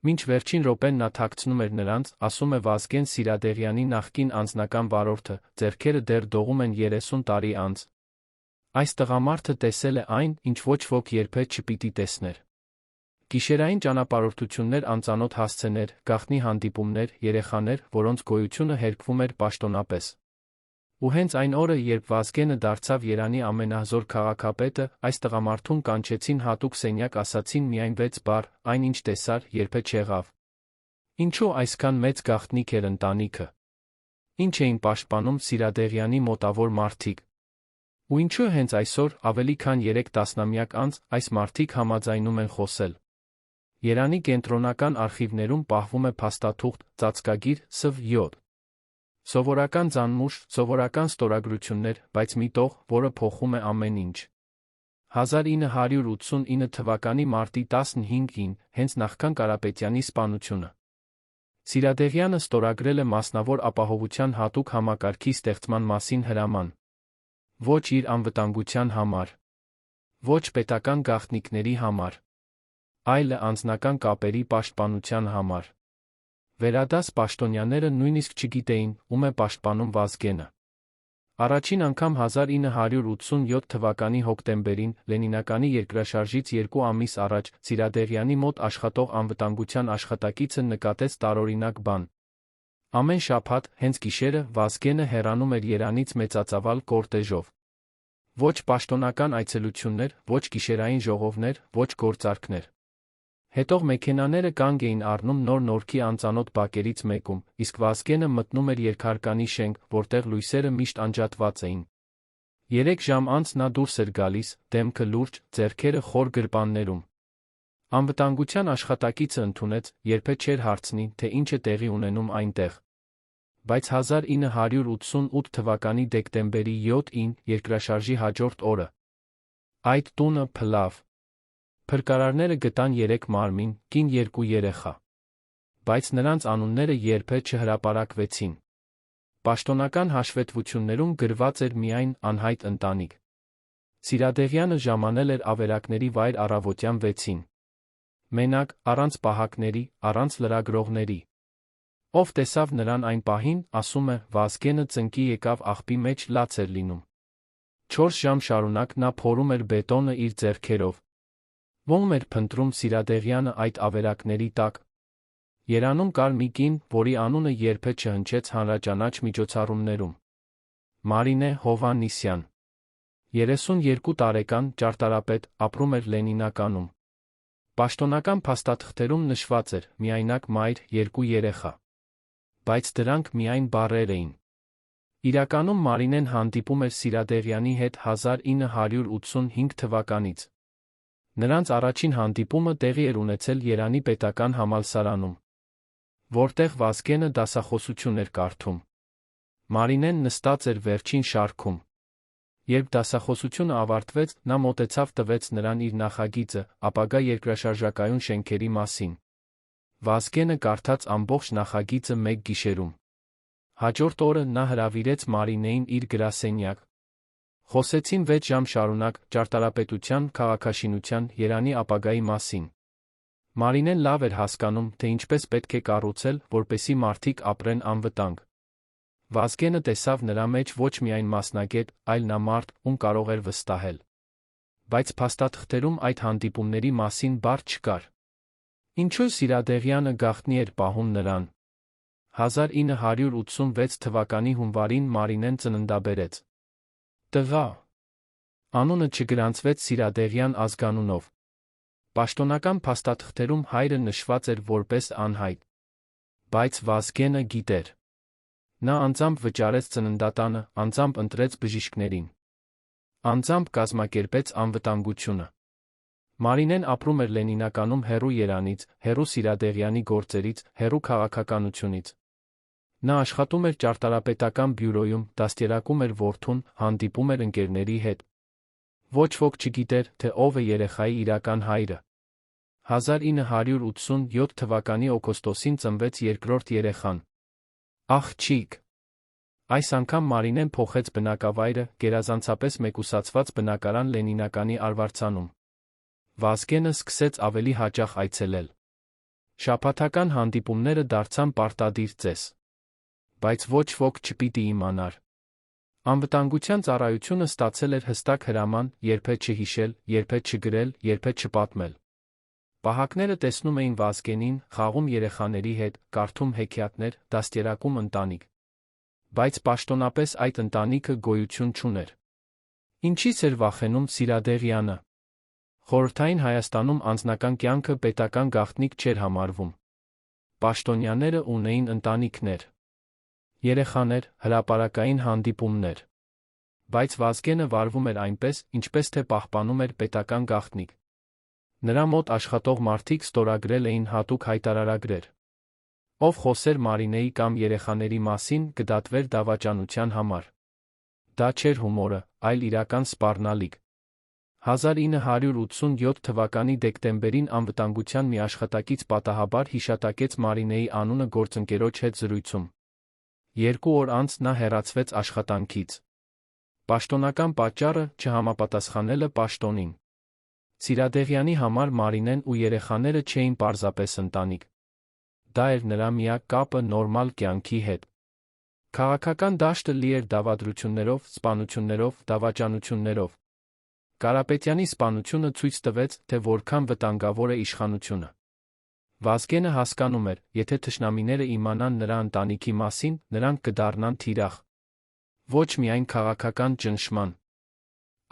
Մինչ վերջին րոպեն նա թաքցնում էր նրանց, ասում է Վազգեն Սիրադեղյանի նախկին անձնական վարորդը, ձեռքերը դեռ դողում են 30 տարի անց։ Այս տղամարդը տեսել է այն, ինչ ոչ ոք երբեք չպիտի տեսներ։ Գիշերային ճանապարհորդություններ, անծանոթ հասցեներ, գաղտնի հանդիպումներ, երեխաներ, որոնց գոյությունը հերկվում էր պաշտոնապես։ Ու հենց այն օրը, երբ Վազգենը դարձավ Երանի ամենահզոր քաղաքապետը, այս տղամարդուն կանչեցին հատուկ սենյակ, ասացին միայն 6 բառ, այն ինչ տեսար, երբեք չեղավ։ Ինչու այսքան մեծ գաղտնիք էր ընտանիքը։ Ինչ էին պաշտպանում Սիրադեղյանի մոտավոր մարդիկ։ Ու ինչու հենց այսօր, ավելի քան 3 տասնամյակ անց, այս մարդիկ համաձայնում են խոսել։ Երանի կենտրոնական արխիվներում պահվում է փաստաթուղթ, ծածկագիր, Սվ. Սովորական ձանմուշ, սովորական ստորագրություններ, բայց մի տող, որը փոխում է ամեն ինչ։ 1989 թվականի մարտի 15-ին, հենց նախքան Կարապետյանի սպանությունը, Սիրադեղյանը ստորագրել է մասնավոր ապահովության հատուկ համակարգի ստեղծման մասին հրաման։ Ոչ իր անվտանգության համար, ոչ պետական գաղտնիքների համար, այլ անձնական կապերի պաշտպանության համար։ Վերադաս պաշտոնյաները նույնիսկ չգիտեին, ում է պաշտպանում Վազգենը։ Առաջին անգամ 1987 թվականի հոկտեմբերին, Լենինականի երկրաշարժից 2 ամիս առաջ, Սիրադեղյանի մոտ աշխատող անվտանգության աշխատակիցը նկատեց տարօրինակ բան։ Ամեն շաբաթ, հենց գիշերը, Վազգենը հեռանում էր Երանից մեծածավալ կորտեժով։ Ոչ պաշտոնական այցելություններ, ոչ գիշերային ժողովներ, ոչ գործարքներ։ Հետո մեքենաները կանգ էին առնում նոր-նորքի անծանոթ բակերից մեկում, իսկ Վազգենը մտնում էր երկհարկանի շենք, որտեղ լույսերը միշտ անջատված էին։ 3 ժամ անց նա դուրս էր գալիս, դեմքը լուրջ, ձեռքերը խոր գրպաններում։ Անվտանգության աշխատակիցը ընդունեց, երբեք չէր հարցնի, թե ինչ է տեղի ունենում այնտեղ։ Բայց 1988 թվականի դեկտեմբերի 7-ին, երկրաշարժի հաջորդ օրը, այդ տունը փլավ։ Փրկարարները գտան 3 մարմին, կին 2 երեխա։ Բայց նրանց անունները երբեք չհրապարակվեցին։ Պաշտոնական հաշվետվություններում գրված էր միայն անհայտ ընտանիք։ Սիրադեղյանը ժամանել էր ավերակների վայր առավոտյան 6-ին։ Մենակ, առանց պահակների, առանց լրագրողների։ Ով տեսավ նրան այն պահին, ասում է, Վազգենը ծնկի եկավ աղբի մեջ, լաց էր լինում։ 4 ժամ շարունակ նա փորում էր բետոնը իր ձեռքերով։ Ո՞ւմ էր փնտրում Սիրադեղյանը այդ ավերակների տակ։ Երանում կար մի կին, որի անունը երբեք չհնչեց հանրաճանաչ միջոցառումներում։ Մարինե Հովհաննիսյան։ 32 տարեկան, ճարտարապետ, ապրում էր Լենինականում։ Պաշտոնական փաստաթղթերում նշված էր՝ միայնակ մայր, 2 երեխա։ Բայց դրանք միայն բառեր էին։ Իրականում Մարինեն հանդիպում էր Սիրադեղյանի հետ 1985 թվականից։ Նրանց առաջին հանդիպումը տեղի էր ունեցել Երանի պետական համալսարանում, որտեղ Վազգենը դասախոսություն էր կարդում։ Մարինեն նստած էր վերջին շարքում։ Երբ դասախոսությունը ավարտվեց, նա մոտեցավ, տվեց նրան իր նախագիծը, ապագա երկրաշարժակայուն շենքերի մասին։ Վազգենը կարդաց ամբողջ նախագիծը մեկ գիշերում։ Հաջորդ օրը նա հրավիրեց Մարինեին իր գրասենյակ։ Խոսեցին 6 ժամ շարունակ ճարտարապետության, քաղաքաշինության, Երանի ապագայի մասին։ Մարինեն լավ էր հասկանում, թե ինչպես պետք է կառուցել, որպեսզի մարդիկ ապրեն անվտանգ։ Վազգենը տեսավ նրա մեջ ոչ միայն մասնագետ, այլ նա մարդ, ում կարող էր վստահել։ Բայց փաստաթղթերում այդ հանդիպումների մասին բառ չկար։ Ինչու Սիրադեղյանը գաղտնի էր պահում նրան։ 1986 թվականի հունվարին Մարինեն ծննդաբերեց տղա։ Անունը չգրանցվեց Սիրադեղյան ազգանունով։ Պաշտոնական փաստաթղթերում հայրը նշված էր որպես անհայտ։ Բայց Վազգենը գիտեր։ Նա անձամբ վճարեց ծննդատանը, անձամբ ընտրեց բժիշկներին։ Անձամբ կազմակերպեց անվտանգությունը։ Մարինեն ապրում էր Լենինականում հեռու Երանից, հեռու Սիրադեղյանի գործերից, հեռու քաղաքականությունից։ Նա աշխատում էր ճարտարապետական բյուրոյում, դաստիարակում էր որդուն, հանդիպում էր ընկերների հետ։ Ոչ ոք չգիտեր, թե ով է երեխայի իրական հայրը։ 1987 թվականի օգոստոսին ծնվեց երկրորդ երեխան։ Աղջիկ։ Այս անգամ Մարինեն փոխեց բնակավայրը, գերազանցապես մեկուսացված բնակարան Լենինականի Արվարձանում։ Վազգենը սկսեց ավելի հաճախ այցելել։ Շաբաթական հանդիպումները դարձան պարտադիր ծես։ Բայց ոչ ոք չպիտի իմանար։ Անվտանգության ծառայությունը ստացել էր հստակ հրաման երբե չհիշել, երբե չգրել, երբե չպատմել։ Պահակները տեսնում էին Վազգենին, խաղում երեխաների հետ, կարդում հեքիաթներ, դաստիարակում ընտանիք։ Բայց պաշտոնապես այդ ընտանիքը գոյություն չուներ։ Ինչից էր վախենում Սիրադեղյանը։ Խորհրդային Հայաստանում անձնական կյանքը պետական գաղտնիք չէր համարվում։ Պաշտոնյաները ունեին ընտանիքներ, երեխաներ, հրապարակային հանդիպումներ։ Բայց Վազգենը վարվում էր այնպես, ինչպես թե պահպանում էր պետական գաղտնիք։ Նրա մոտ աշխատող մարդիկ ստորագրել էին հատուկ հայտարարագրեր։ Ով խոսեր Մարինեի կամ երեխաների մասին, կդատվեր դավաճանության համար։ Դա չէր հումորը, այլ իրական սպառնալիք։ 1987 թվականի դեկտեմբերին անվտանգության մի աշխատակից պատահաբար հիշատակեց Մարինեի անունը գործընկերոջ հետ զրույցում։ 2 օր անց նա հեռացվեց աշխատանքից։ Պաշտոնական պատճառը՝ չհամապատասխանելը պաշտոնին։ Սիրադեղյանի համար Մարինեն ու երեխաները չէին պարզապես ընտանիք։ Դա էր նրա միակ կապը նորմալ կյանքի հետ։ Քաղաքական դաշտը լի էր դավադրություններով, սպանություններով, դավաճանություններով։ Կարապետյանի սպանությունը ցույց տվեց, թե որքան վտանգավոր է իշխանությունը։ Վազգենը հասկանում էր, եթե թշնամիները իմանան նրա ընտանիքի մասին, նրանք կդառնան թիրախ։ Ոչ միայն քաղաքական ճնշման,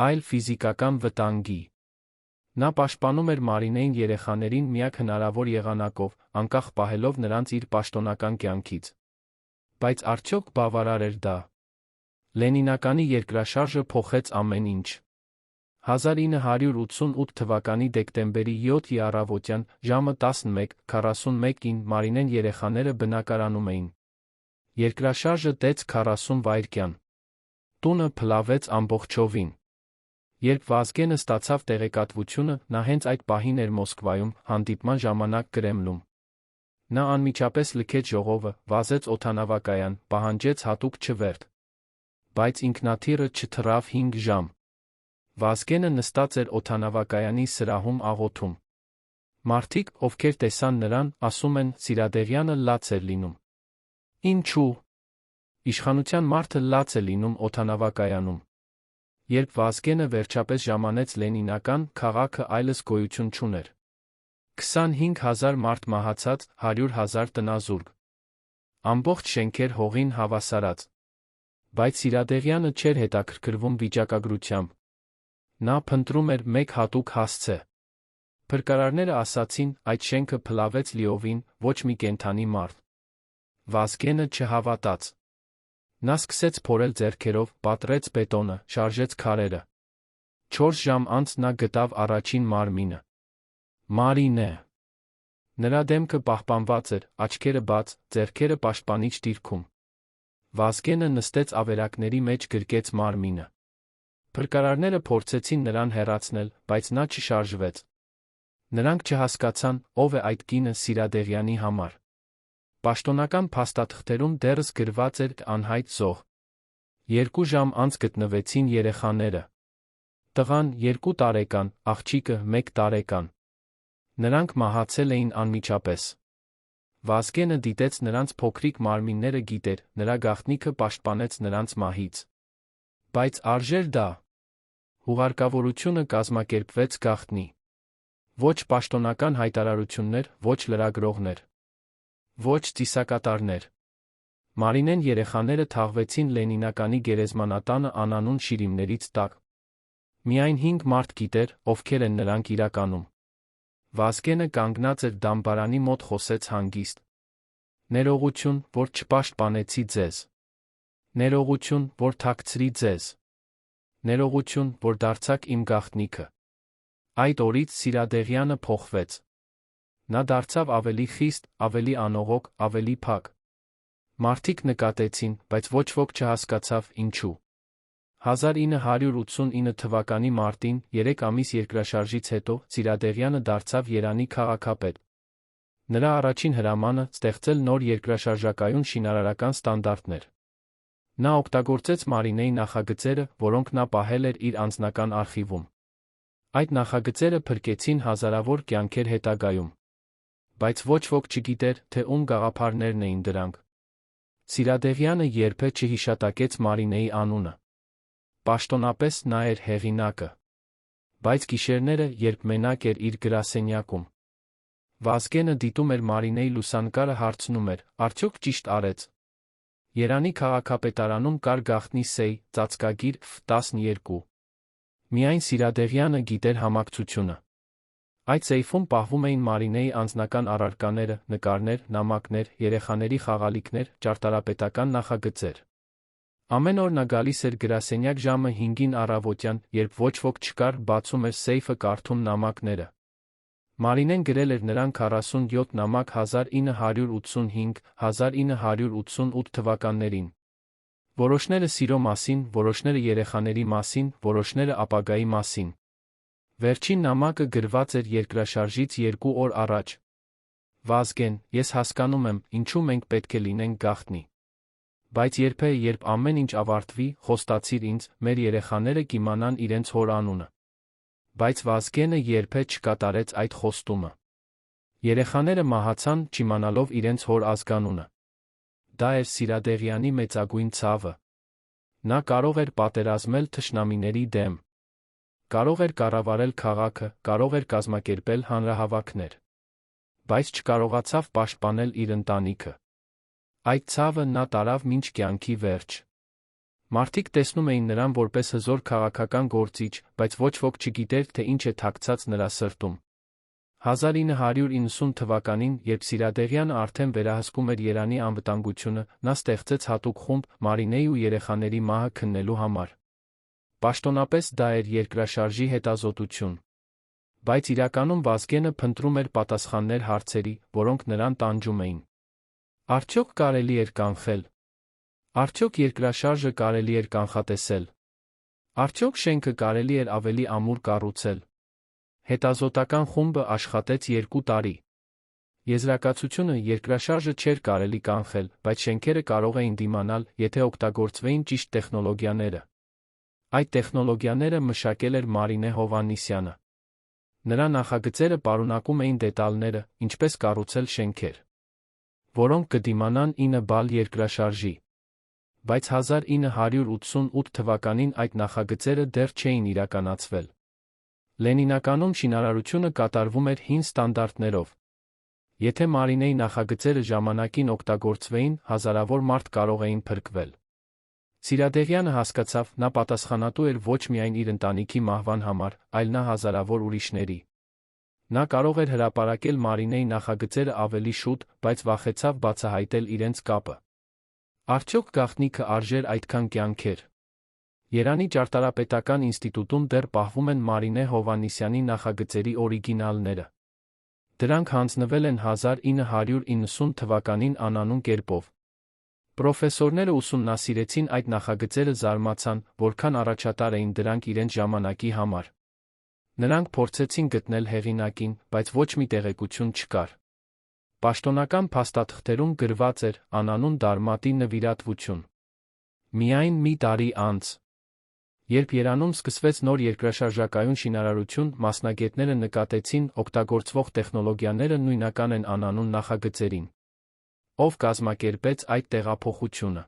այլ ֆիզիկական վտանգի։ Նա պաշտպանում էր Մարինեին երեխաներին միակ հնարավոր եղանակով, անկախ պահելով նրանց իր պաշտոնական կյանքից։ Բայց արդյոք բավարար էր դա։ Լենինականի երկրաշարժը փոխեց ամեն ինչ։ 1988 թվականի դեկտեմբերի 7-ի առավոտյան, ժամը 11:41-ին Մարինեն երեխաները բնակարանում էին։ Երկրաշարժը տեց 40 վայրկյան։ Տունը փլավեց ամբողջովին։ Երբ Վազգենը ստացավ տեղեկատվությունը, նա հենց այդ պահին էր Մոսկվայում, հանդիպման ժամանակ Կրեմլում։ Նա անմիջապես լքեց ժողովը, վազեց օդանավակայան, պահանջեց հատուկ չվերթ։ Բայց ինքնաթիռը չթռավ 5 ժամ։ Վազգենը նստած էր օդանավակայանի սրահում աղոթում։ Մարդիկ, ովքեր տեսան նրան, ասում են, Սիրադեղյանը լաց էր լինում։ Ինչու՞։ Իշխանության մարդը լաց է լինում օդանավակայանում։ Երբ Վազգենը վերջապես ժամանեց Լենինական, քաղաքը այլս գոյություն չուներ։ 25,000 մարդ մահացած, 100,000 տնազուրկ։ Ամբողջ շենքեր հողին հավասարած։ Բայց Սիրադեղյանը չէր հետաքրքրվում վիճակագրությամբ։ Նա փնտրում էր մեկ հատուկ հասցե։ Փրկարարները ասացին, այդ շենքը փլավեց լիովին, ոչ մի կենդանի մարդ։ Վազգենը չհավատաց։ Նա սկսեց փորել ձեռքերով, պատռեց բետոնը, շարժեց քարերը։ 4 ժամ անց նա գտավ առաջին մարմինը։ Մարինե։ Նրա դեմքը պահպանված էր, աչքերը բաց, ձեռքերը պաշտպանիչ դիրքում։ Վազգենը նստեց ավերակների մեջ գրկեց մարմինը։ Փրկարարները փորձեցին նրան հեռացնել, բայց նա չշարժվեց։ Նրանք չհասկացան, ով է այդ կինը Սիրադեղյանի համար։ Պաշտոնական փաստաթղթերում դեռս գրված էր անհայտ զոհ։ 2 ժամ անց գտնվեցին երեխաները։ Տղան 2 տարեկան, աղջիկը 1 տարեկան։ Նրանք մահացել էին անմիջապես։ Վազգենը դիտեց նրանց փոքրիկ մարմինները, գիտեր, նրա գաղտնիքը պաշտպանեց նրանց մահից։ Բայց արժեր դա։ Հուղարկավորությունը կազմակերպվեց գաղտնի։ Ոչ պաշտոնական հայտարարություններ, ոչ լրագրողներ, ոչ ծիսակատարներ։ Մարինեն երեխաները թաղվեցին Լենինականի գերեզմանատանը անանուն շիրիմներից տակ։ Միայն 5 մարդ գիտեր, ովքեր են նրանք իրականում։ Վազգենը կանգնած էր դամբարանի մոտ, խոսեց հանգիստ։ Ներողություն, որ չպաշտպանեցի ձեզ։ Ներողություն, որ թաքցրի ձեզ։ Ներողություն, որ դարձաք իմ գաղտնիքը։ Այդ օրից Սիրադեղյանը փոխվեց։ Նա դարձավ ավելի խիստ, ավելի անողոք, ավելի փակ։ Մարդիկ նկատեցին, բայց ոչ ոք չհասկացավ ինչու։ 1989 թվականի մարտին, 3 ամիս երկրաշարժից հետո, Սիրադեղյանը դարձավ Երանի քաղաքապետ։ Նրա առաջին հրամանը՝ ստեղծել նոր երկրաշարժակայուն շինարարական ստանդարտներ։ Նա օգտագործեց Մարինեի նախագծերը, որոնք նա պահել էր իր անձնական արխիվում։ Այդ նախագծերը փրկեցին հազարավոր կյանքեր հետագայում։ Բայց ոչ ոք չգիտեր, թե ում գաղափարներն էին դրանք։ Սիրադեղյանը երբեք չհիշատակեց Մարինեի անունը։ Պաշտոնապես նա էր հեղինակը։ Բայց գիշերները, երբ մենակ էր իր գրասենյակում, Վազգենը դիտում էր Մարինեի լուսանկարը, հարցնում էր. արդյոք ճիշտ արեց։ Երանի քաղաքապետարանում կար գաղտնի սեյ, ծածկագիր F12։ Միայն Սիրադեղյանը գիտեր համակցությունը։ Այդ սեյֆում պահվում էին Մարինեի անձնական առարկաները, նկարներ, նամակներ, երեխաների խաղալիքներ, ճարտարապետական նախագծեր։ Ամեն օր նա գալիս էր գրասենյակ ժամը 5-ին առավոտյան, երբ ոչ ոք չկար, բացում էր սեյֆը, կարդում նամակները։ Մարինեն գրել էր նրան 47 նամակ 1985-1988 թվականներին։ Որոշները սիրո մասին, որոշները երեխաների մասին, որոշները ապագայի մասին։ Վերջին նամակը գրված էր երկրաշարժից 2 օր առաջ։ Վազգեն, ես հասկանում եմ, ինչու մենք պետք է լինենք գաղտնի։ Բայց երբ ամեն ինչ ավարտվի, խոստացիր ինձ, մեր երեխաները կիմանան իրենց հոր անունը։ Բայց Վազգենը երբեք չկատարեց այդ խոստումը։ Երեխաները մահացան, չիմանալով իրենց հոր ազգանունը։ Դա էր Սիրադեղյանի մեծագույն ցավը։ Նա կարող էր պատերազմել թշնամիների դեմ, կարող էր կառավարել քաղաքը, կարող էր կազմակերպել հանրահավաքներ, բայց չկարողացավ պաշտպանել իր ընտանիքը։ Այդ ցավը նա տարավ մինչ կյանքի վերջ։ Մարդիկ տեսնում էին նրան որպես հզոր քաղաքական գործիչ, բայց ոչ ոք չգիտեր, թե ինչ է թաքցած նրա սրտում։ 1990 թվականին, երբ Սիրադեղյանը արդեն վերահսկում էր Երանի անվտանգությունը, նա ստեղծեց հատուկ խումբ Մարինեի ու երեխաների մահը քննելու համար։ Պաշտոնապես դա էր երկրաշարժի հետազոտություն։ Բայց իրականում Վազգենը փնտրում էր պատասխաններ հարցերի, որոնք նրան տանջում էին։ Արդյոք կարելի էր կանխել։ Արդյոք երկրաշարժը կարելի էր կանխատեսել։ Արդյոք շենքը կարելի էր ավելի ամուր կառուցել։ Հետազոտական խումբը աշխատեց 2 տարի։ Եզրակացությունը երկրաշարժը չէր կարելի կանխել, բայց շենքերը կարող էին դիմանալ, եթե օգտագործվեին ճիշտ տեխնոլոգիաները։ Այդ տեխնոլոգիաները մշակել էր Մարինե Հովհաննիսյանը։ Նրա նախագծերը պարունակում էին դետալները, ինչպես կառուցել շենքեր, որոնք կդիմանան 9 բալ երկրաշարժի։ Բայց 1988 թվականին այդ նախագծերը դեռ չէին իրականացվել։ Լենինականում շինարարությունը կատարվում էր հին ստանդարտներով։ Եթե Մարինեի նախագծերը ժամանակին օգտագործվեին, հազարավոր մարդ կարող էին փրկվել։ Սիրադեղյանը հասկացավ, նա պատասխանատու էր ոչ միայն իր ընտանիքի մահվան համար, այլ նա հազարավոր ուրիշների։ Նա կարող էր հրապարակել Մարինեի նախագծերը ավելի շուտ, բայց վախեցավ բացահայտել իրենց կապը։ Արդյոք գաղտնիքը արժեր այդքան կյանքեր։ Երանի ճարտարապետական ինստիտուտում դեռ պահվում են Մարինե Հովհաննիսյանի նախագծերի օրիգինալները։ Դրանք հանձնվել են 1990 թվականին անանուն կերպով։ Պրոֆեսորները ուսումնասիրեցին այդ նախագծերը, զարմացան, որքան առաջատար էին դրանք իրենց ժամանակի համար։ Նրանք փորձեցին գտնել հեղինակին, բայց ոչ մի տեղեկություն չկար։ Պաշտոնական փաստաթղթերում գրված էր անանուն դարմատի նվիրատվություն։ Միայն մի տարի անց, երբ Երանում սկսվեց նոր երկրաշարժակայուն շինարարություն, մասնագետները նկատեցին օգտագործվող տեխնոլոգիաները նույնական են անանուն նախագծերին։ Ով կազմակերպեց այդ տեղափոխությունը։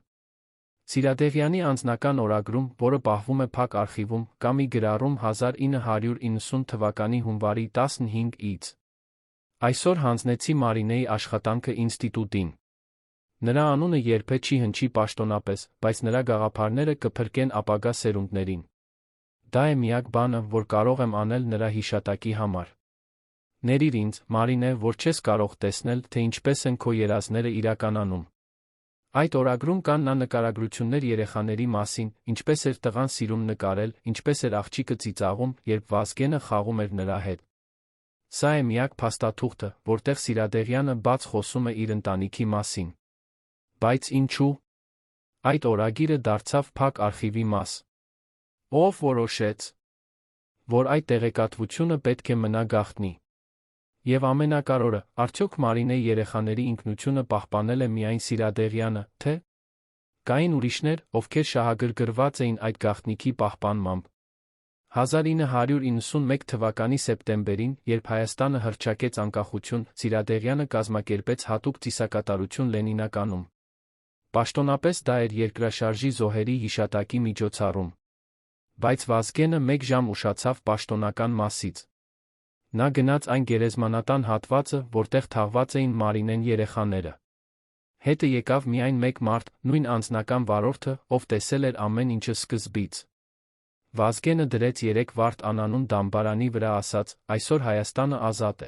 Սիրադեղյանի անձնական օրագրում, որը պահվում է փակ արխիվում, կա մի գրառում 1990 թվականի հունվարի 15-ից։ Այսօր հանձնեցի Մարինեի աշխատանքը ինստիտուտին։ Նրա անունը երբեք չի հնչի պաշտոնապես, բայց նրա գաղափարները կփրկեն ապագա սերունդներին։ Դա է միակ բանը, որ կարող եմ անել նրա հիշատակի համար։ Ներիր ինձ, Մարինե, որ չես կարող տեսնել, թե ինչպես են քո երազները իրականանում։ Այդ օրագրում կան նկարագրություններ երեխաների մասին, ինչպես էր տղան սիրում նկարել, ինչպես էր աղջիկը ծիծաղում, երբ Վազգենը խաղում էր նրա հետ։ Սա է միակ փաստաթուղթը, որտեղ Սիրադեղյանը բաց խոսում է իր ընտանիքի մասին։ Բայց ինչու՞։ Այդ օրագիրը դարձավ փակ արխիվի մաս։ Ով որոշեց, որ այդ տեղեկատվությունը պետք է մնա գաղտնի։ Եվ ամենակարևորը, արդյոք Մարինեի երեխաների ինքնությունը պահպանել է միայն Սիրադեղյանը, թե՞ կային ուրիշներ, ովքեր շահագրգռված էին այդ գաղտնիքի պահպանմամբ։ 1991 թվականի սեպտեմբերին, երբ Հայաստանը հռչակեց անկախություն, Սիրադեղյանը կազմակերպեց հատուկ ծիսակատարություն Լենինականում։ Պաշտոնապես դա էր երկրաշարժի զոհերի հիշատակի միջոցառում։ Բայց Վազգենը մեկ ժամ ուշացավ պաշտոնական մասից։ Նա գնաց այն գերեզմանատան հատվածը, որտեղ թաղված էին Մարինեն երեխաները։ Հետը եկավ միայն մեկ մարդ, նույն անձնական վարորդը, ով տեսել էր ամեն ինչը սկզբից։ Վազգենը դրեց 3 վարդ անանուն դամբարանի վրա ասաց. «Այսօր Հայաստանը ազատ է։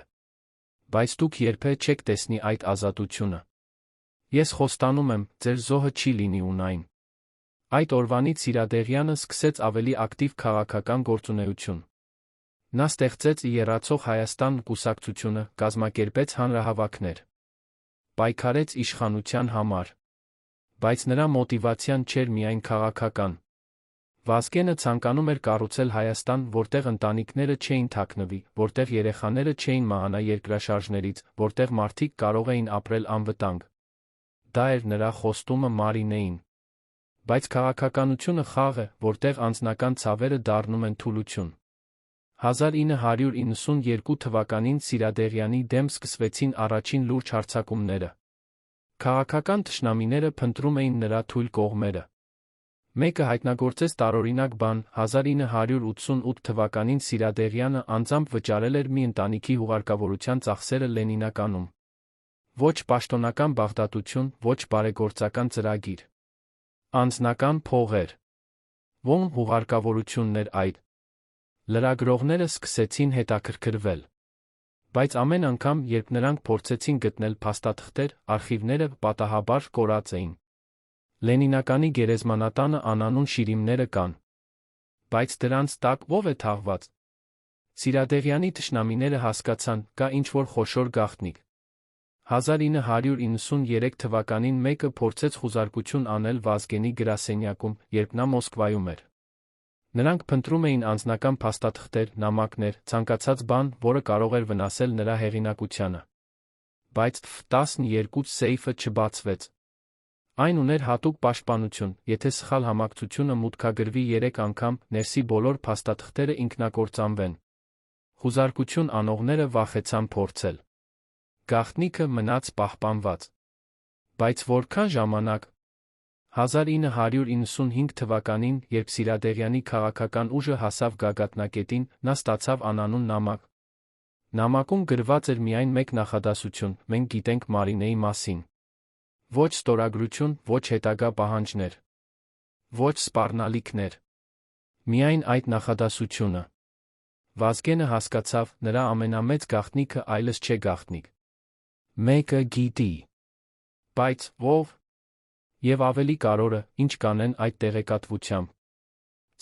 Բայց դուք երբեք չեք տեսնի այդ ազատությունը։ Ես խոստանում եմ, ձեր զոհը չի լինի ունայն»։ Այդ օրվանից Սիրադեղյանը սկսեց ավելի ակտիվ քաղաքական գործունեություն։ Նա ստեղծեց Եռացող Հայաստան կուսակցությունը, կազմակերպեց հանրահավաքներ։ Պայքարեց իշխանության համար։ Բայց նրա մոտիվացիան չէր միայն քաղաքական։ Վազգենը ցանկանում էր կառուցել Հայաստան, որտեղ ընտանիքները չէին թաքնվի, որտեղ երեխաները չէին մահանա երկրաշարժներից, որտեղ մարդիկ կարող էին ապրել անվտանգ։ Դա էր նրա խոստումը Մարինեին։ Բայց քաղաքականությունը խաղ է, որտեղ անձնական ցավերը դառնում են թուլություն։ 1992 թվականին Սիրադեղյանի դեմ սկսվեցին առաջին լուրջ հարձակումները։ Քաղաքական թշնամիները փնտրում էին նրա թույլ կողմերը։ Մեկը հայտնագործեց տարօրինակ բան. 1988 թվականին Սիրադեղյանը անձամբ վճարել էր մի ընտանիքի հուղարկավորության ծախսերը Լենինականում։ Ոչ պաշտոնական բաղդատություն, ոչ բարեգործական ծրագիր։ Անձնական փողեր։ Ո՞մ հուղարկավորությունն էր այդ։ Լրագրողները սկսեցին հետաքրքրվել։ Բայց ամեն անգամ, երբ նրանք փորձեցին գտնել փաստաթղթեր, արխիվները պատահաբար կորած էին։ Լենինականի գերեզմանատանը անանուն շիրիմները կան։ Բայց դրանց տակ ո՞վ է թաղված։ Սիրադեղյանի թշնամիները հասկացան, կա ինչ-որ խոշոր գաղտնիք։ 1993 թվականին մեկը փորձեց խուզարկություն անել Վազգենի գրասենյակում, երբ նա Մոսկվայում էր։ Նրանք փնտրում էին անձնական փաստաթղթեր, նամակներ, ցանկացած բան, որը կարող էր վնասել նրա հեղինակությանը։ Բայց F-12 սեյֆը չբացվեց։ Այն ուներ հատուկ պաշտպանություն, եթե սխալ համակցությունը մուտքագրվի 3 անգամ, ներսի բոլոր փաստաթղթերը ինքնակործանվեն։ Խուզարկություն անողները վախեցան փորձել։ Գաղտնիքը մնաց պահպանված։ Բայց որքան ժամանակ։ 1995 թվականին, երբ Սիրադեղյանի քաղաքական ուժը հասավ գագաթնակետին, նա ստացավ անանուն նամակ։ Նամակում գրված էր միայն մեկ նախադասություն. «Մենք գիտենք Մարինեի մասին»։ Ոչ ստորագրություն, ոչ հետագա պահանջներ։ Ոչ սպառնալիքներ։ Միայն այդ նախադասությունը։ Վազգենը հասկացավ, նրա ամենամեծ գաղտնիքը այլս չէ գաղտնիք։ Մեկը գիտի։ Բայց ո՞վ։ Եվ ավելի կարևորը, ինչ կանեն այդ տեղեկատվությամբ։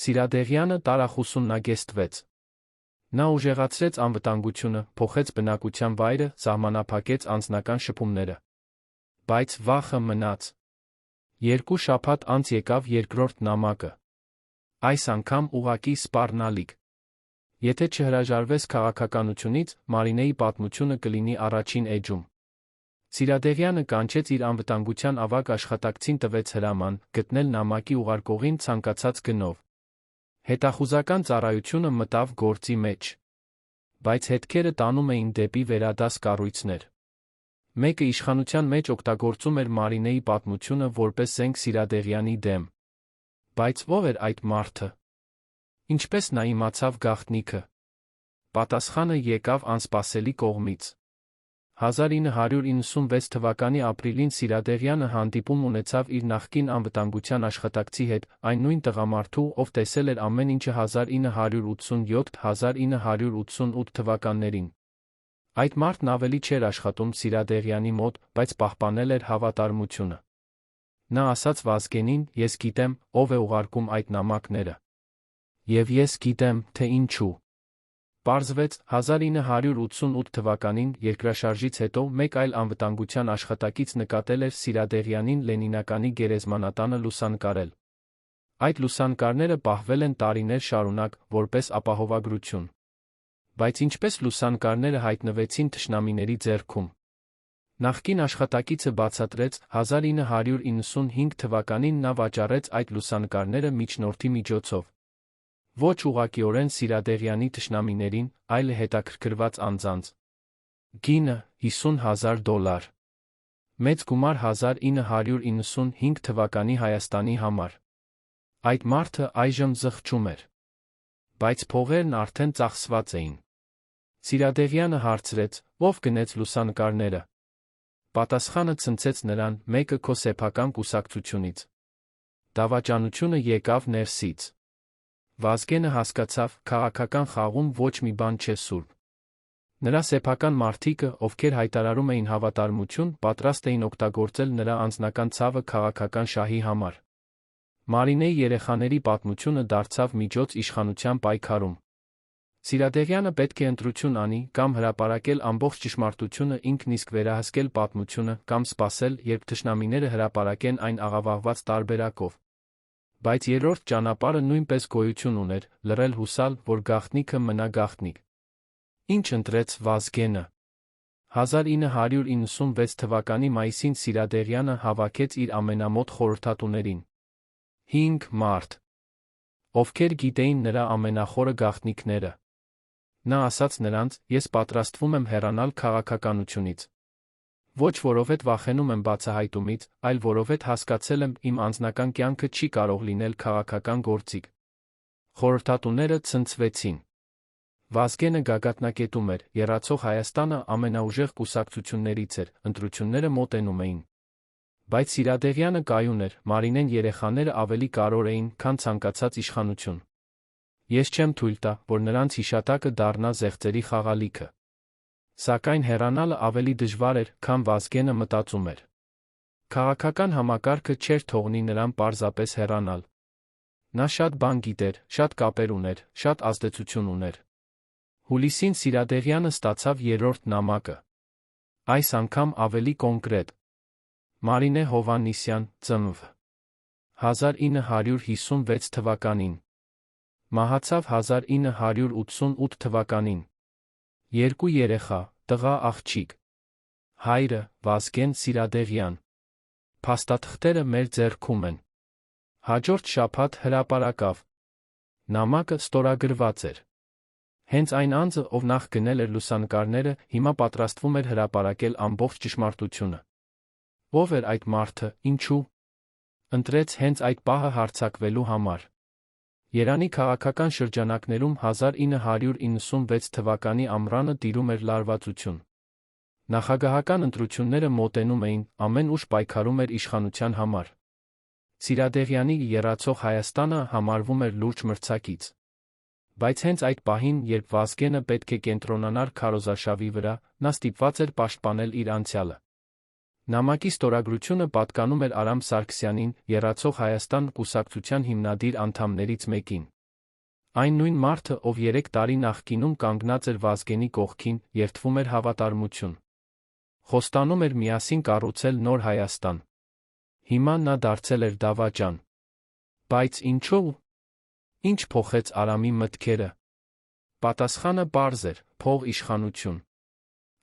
Սիրադեղյանը տարախուսումնագեստվեց։ Նա ուժեղացրեց անվտանգությունը, փոխեց բնակության վայրը, սահմանափակեց անձնական շփումները։ Բայց վախը մնաց։ 2 շաբաթ անց եկավ երկրորդ նամակը։ Այս անգամ ուղղակի սպառնալիք։ Եթե չհրաժարվես քաղաքականությունից, Մարինեի պատմությունը կլինի առաջին էջում։ Սիրադեղյանը կանչեց իր անվտանգության ավագ աշխատակցին, տվեց հրաման գտնել նամակի ուղարկողին ցանկացած գնով։ Հետախուզական ծառայությունը մտավ գործի մեջ։ Բայց հետքերը տանում էին դեպի վերադաս կառույցներ։ Մեկը իշխանության մեջ օգտագործում էր Մարինեի պատմությունը որպես զենք Սիրադեղյանի դեմ։ Բայց ո՞վ էր այդ մարդը։ Ինչպես նա իմացավ գաղտնիքը։ Պատասխանը եկավ անսպասելի կողմից։ 1996 թվականի ապրիլին Սիրադեղյանը հանդիպում ունեցավ իր նախկին անվտանգության աշխատակցի հետ, այն նույն տղամարդու, ով տեսել էր ամեն ինչը 1987-1988 թվականներին։ Այդ մարդն ավելի չէր աշխատում Սիրադեղյանի մոտ, բայց պահպանել էր հավատարմությունը։ Նա ասաց Վազգենին. «Ես գիտեմ, ով է ուղարկում այդ նամակները։ Եվ ես գիտեմ, թե ինչու»։ Պարզվեց, 1988 թվականին, երկրաշարժից հետո, մեկ այլ անվտանգության աշխատակից նկատել էր Սիրադեղյանին Լենինականի գերեզմանատանը լուսանկարել։ Այդ լուսանկարները պահվել են տարիներ շարունակ, որպես ապահովագրություն։ Բայց ինչպես լուսանկարները հայտնվեցին թշնամիների ձեռքում։ Նախկին աշխատակիցը բացատրեց, 1995 թվականին նա վաճառեց այդ լուսանկարները միջնորդի միջոցով։ Ոչ ուղղակիորեն Սիրադեղյանի թշնամիներին, այլ հետաքրքրված անձանց։ Գինը՝ $50,000։ Մեծ գումար 1995 թվականի Հայաստանի համար։ Այդ մարդը այժմ զղջում էր։ Բայց փողերն արդեն ծախսված էին։ Սիրադեղյանը հարցրեց, ով գնեց լուսանկարները։ Պատասխանը ցնցեց նրան, մեկը քո սեփական կուսակցությունից։ Դավաճանությունը եկավ ներսից։ Վազգենը հասկացավ, քաղաքական խաղում ոչ մի բան չէ սուրբ։ Նրա սեփական մարդիկը, ովքեր հայտարարում էին հավատարմություն, պատրաստ էին օգտագործել նրա անձնական ցավը քաղաքական շահի համար։ Մարինեի երեխաների պատմությունը դարձավ միջոց իշխանության պայքարում։ Սիրադեղյանը պետք է ընտրություն անի, կամ հրապարակել ամբողջ ճշմարտությունը ինքն իսկ վերահսկել պատմությունը, կամ սպասել, երբ թշնամիները հրապարակեն այն աղավաղված տարբերակով։ Բայց երրորդ ճանապարհը նույնպես գոյություն ուներ, լռել հուսալ, որ գաղտնիքը մնա գաղտնիք։ Ինչ ընտրեց Վազգենը։ 1996 թվականի մայիսին Սիրադեղյանը հավաքեց իր ամենամոտ խորհրդատուներին։ 5 մարդ, ովքեր գիտեին նրա ամենախորը գաղտնիքները։ Նա ասաց նրանց, ես պատրաստվում եմ հեռանալ քաղաքականությունից։ Ոչ որովհետև վախենում եմ բացահայտումից, այլ որովհետև հասկացել եմ, իմ անձնական կյանքը չի կարող լինել քաղաքական գործիք։ Խորհրդատուները ցնցվեցին։ Վազգենը գագաթնակետում էր, եռացող Հայաստանը ամենաուժեղ կուսակցություններից էր, ընտրությունները մոտենում էին։ Բայց Սիրադեղյանը կայուն էր, Մարինեն երեխաները ավելի կարևոր էին, քան ցանկացած իշխանություն։ Ես չեմ թույլ տա, որ նրանց հիշատակը դառնա զեղծերի խաղալիքը։ Սակայն հեռանալը ավելի դժվար էր, քան Վազգենը մտածում էր։ Քաղաքական համակարգը չէր թողնի նրան պարզապես հեռանալ։ Նա շատ բան գիտեր, շատ կապեր ուներ, շատ ազդեցություն ուներ։ Հուլիսին Սիրադեղյանը ստացավ երրորդ նամակը։ Այս անգամ ավելի կոնկրետ։ Մարինե Հովհաննիսյան, ծնվ. 1956 թվականին։ Մահացավ 1988 թվականին։ 2 երեխա, տղա աղջիկ։ Հայրը՝ Վազգեն Սիրադեղյան։ Փաստաթղթերը մեր ձեռքում են։ Հաջորդ շաբաթ հրապարակավ։ Նամակը ստորագրված էր։ Հենց այն անձը, ով նախ գնել էր լուսանկարները, հիմա պատրաստվում էր հրապարակել ամբողջ ճշմարտությունը։ Ով էր այդ մարդը, ինչու։ Ընտրեց հենց այդ պահը հարձակվելու համար։ Երանի քաղաքական շրջանակներում 1996 թվականի ամռանը տիրում էր լարվածություն։ Նախագահական ընտրությունները մոտենում էին, ամեն ուժ պայքարում էր իշխանության համար։ Սիրադեղյանի եռացող Հայաստանը համարվում էր լուրջ մրցակից։ Բայց հենց այդ պահին, երբ Վազգենը պետք է կենտրոնանար քարոզարշավի վրա, նա ստիպված էր պաշտպանել իր անցյալը։ Նամակի ստորագրությունը պատկանում էր Արամ Սարգսյանին, եռացող Հայաստան կուսակցության հիմնադիր անդամներից մեկին։ Այն նույն մարդը, ով 3 տարի նախկինում կանգնած էր Վազգենի կողքին, երդվում էր հավատարմություն։ Խոստանում էր միասին կառուցել նոր Հայաստան։ Հիմա նա դարձել էր դավաճան։ Բայց ինչո՞վ։ Ինչ փոխեց Արամի մտքերը։ Պատասխանը պարզ էր՝ փող իշխանություն։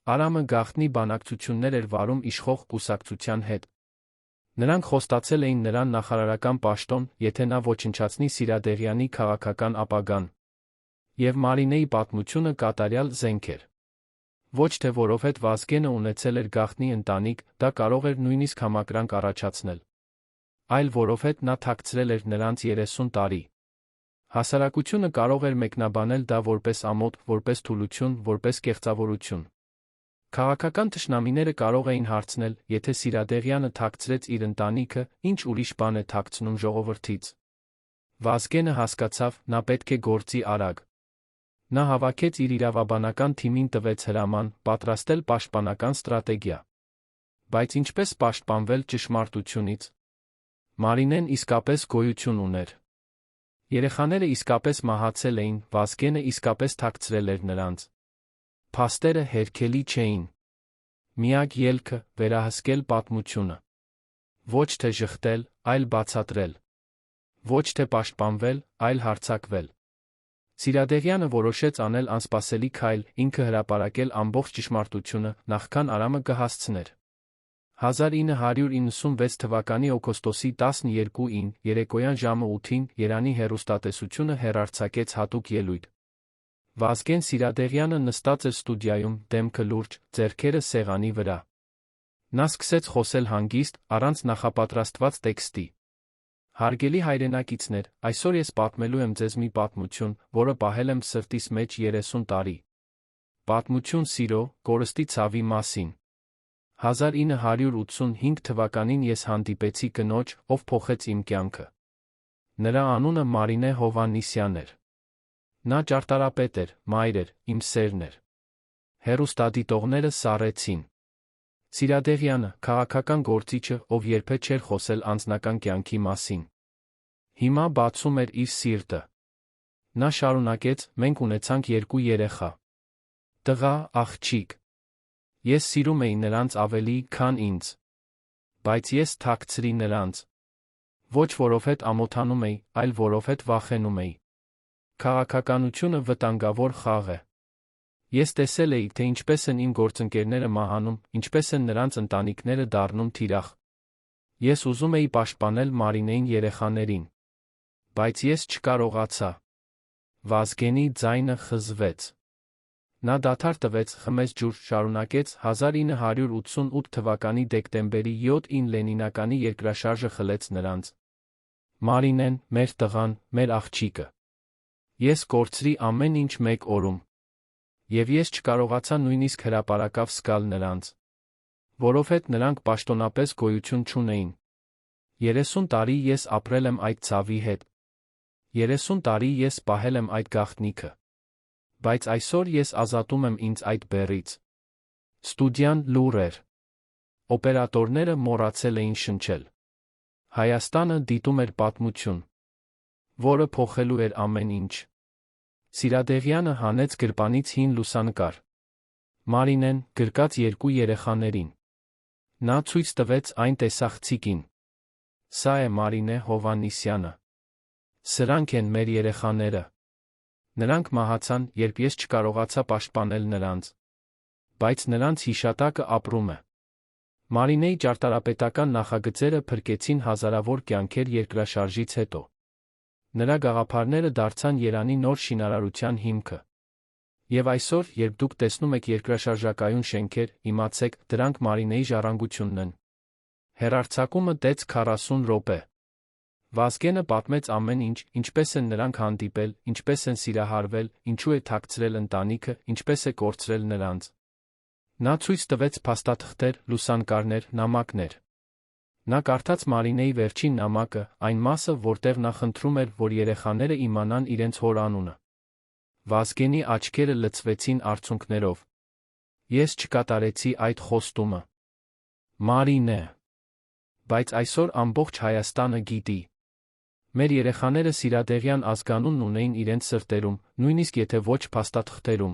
Արամը գաղտնի բանակցություններ էր վարում իշխող կուսակցության հետ։ Նրանք խոստացել էին նրան նախարարական պաշտոն, եթե նա ոչնչացնի Սիրադեղյանի քաղաքական ապագան։ Եվ Մարինեի պատմությունը կատարյալ զենք էր։ Ոչ թե որովհետև Վազգենը ունեցել էր գաղտնի ընտանիք, դա կարող էր նույնիսկ համակրանք առաջացնել։ Այլ որովհետև նա թաքցրել էր նրանց 30 տարի։ Հասարակությունը կարող էր մեկնաբանել դա որպես ամոթ, որպես թուլություն, որպես կեղծավորություն։ Քաղաքական թշնամիները կարող էին հարցնել, եթե Սիրադեղյանը թաքցրեց իր ընտանիքը, ինչ ուրիշ բան է թաքցնում ժողովրդից։ Վազգենը հասկացավ, նա պետք է գործի արագ։ Նա հավաքեց իր իրավաբանական թիմին, տվեց հրաման, պատրաստել պաշտպանական ստրատեգիա։ Բայց ինչպես պաշտպանվել ճշմարտությունից։ Մարինեն իսկապես գոյություն ուներ։ Երեխաները իսկապես մահացել էին, Վազգենը իսկապես թաքցրել էր նրանց։ Փաստերը հերքելի չէին։ Միակ ելքը՝ վերահսկել պատմությունը։ Ոչ թե ժխտել, այլ բացատրել։ Ոչ թե պաշտպանվել, այլ հարձակվել։ Սիրադեղյանը որոշեց անել անսպասելի քայլ, ինքը հրապարակել ամբողջ ճշմարտությունը, նախքան Արամը կհասցներ։ 1996 թվականի օգոստոսի 12-ին երեկոյան ժամը 8-ին Երանի հեռուստատեսությունը հեռարձակեց հատուկ ելույթ։ Վազգեն Սիրադեղյանը նստած էր ստուդիայում, դեմքը լուրջ, ձեռքերը սեղանի վրա։ Նա սկսեց խոսել հանգիստ, առանց նախապատրաստված տեքստի։ Հարգելի հայրենակիցներ, այսօր ես պատմելու եմ ձեզ մի պատմություն, որը պահել եմ սրտիս մեջ 30 տարի։ Պատմություն սիրո, կորստի ցավի մասին։ 1985 թվականին ես հանդիպեցի կնոջ, ով փոխեց իմ կյանքը։ Նրա անունը Մարինե Հովհաննիսյան էր։ Նա ճարտարապետ էր, մայր էր, իմ սերն էր։ Հեռուստադիտողները սառեցին։ Սիրադեղյանը, քաղաքական գործիչը, ով երբեք չէր խոսել անձնական կյանքի մասին։ Հիմա բացում էր իր սիրտը։ Նա շարունակեց. մենք ունեցանք 2 երեխա։ Տղա, աղջիկ։ Ես սիրում էի նրանց ավելի, քան ինձ։ Բայց ես թաքցրի նրանց։ Ոչ որովհետև ամոթանում էի, այլ որովհետև վախենում էի։ Քաղաքականությունը վտանգավոր խաղ է։ Ես տեսել էի, թե ինչպես են իմ գործընկերները մահանում, ինչպես են նրանց ընտանիքները դառնում թիրախ։ Ես ուզում էի պաշտպանել Մարինեին երեխաներին։ Բայց ես չկարողացա։ Վազգենի ձայնը խզվեց։ Նա դադար տվեց, խմեց ջուր, շարունակեց. 1988 թվականի դեկտեմբերի 7-ին Լենինականի երկրաշարժը խլեց նրանց։ Մարինեն, մեր տղան, մեր աղջիկը։ Ես կորցրի ամեն ինչ մեկ օրում։ Եվ ես չկարողացա նույնիսկ հրապարակավ զգալ նրանց։ Որովհետև նրանք պաշտոնապես գոյություն չունեին։ 30 տարի ես ապրել եմ այդ ցավի հետ։ 30 տարի ես պահել եմ այդ գաղտնիքը։ Բայց այսօր ես ազատում եմ ինձ այդ բեռից։ Ստուդիան լուռ էր։ Օպերատորները մոռացել էին շնչել։ Հայաստանը դիտում էր պատմություն, որը փոխելու էր ամեն ինչ։ Սիրադեղյանը հանեց գրպանից հին լուսանկար։ Մարինեն, գրկած 2 երեխաներին։ Նա ցույց տվեց այն տեսախցիկին։ Սա է Մարինե Հովհաննիսյանը։ Սրանք են մեր երեխաները։ Նրանք մահացան, երբ ես չկարողացա պաշտպանել նրանց։ Բայց նրանց հիշատակը ապրում է։ Մարինեի ճարտարապետական նախագծերը փրկեցին հազարավոր կյանքեր երկրաշարժից հետո։ Նրա գաղափարները դարձան Երանի նոր շինարարության հիմքը։ Եվ այսօր, երբ դուք տեսնում եք երկրաշարժակայուն շենքեր, իմացեք, դրանք Մարինեի ժառանգությունն են։ Հեռարձակումը տևեց 40 րոպե։ Վազգենը պատմեց ամեն ինչ, ինչպես են նրանք հանդիպել, ինչպես են սիրահարվել, ինչու է թաքցրել ընտանիքը, ինչպես է կորցրել նրանց։ Նա ցույց տվեց փաստաթղթեր, լուսանկարներ, նամակներ։ Նա կարդաց Մարինեի վերջին նամակը, այն մասը, որտեղ նա խնդրում էր, որ երեխաները իմանան իրենց հոր անունը։ Վազգենի աչքերը լցվեցին արցունքներով։ Ես չկատարեցի այդ խոստումը։ Մարինե։ Բայց այսօր ամբողջ Հայաստանը գիտի։ Մեր երեխաները Սիրադեղյան ազգանունն ունեին իրենց սրտերում, նույնիսկ եթե ոչ փաստաթղթերում։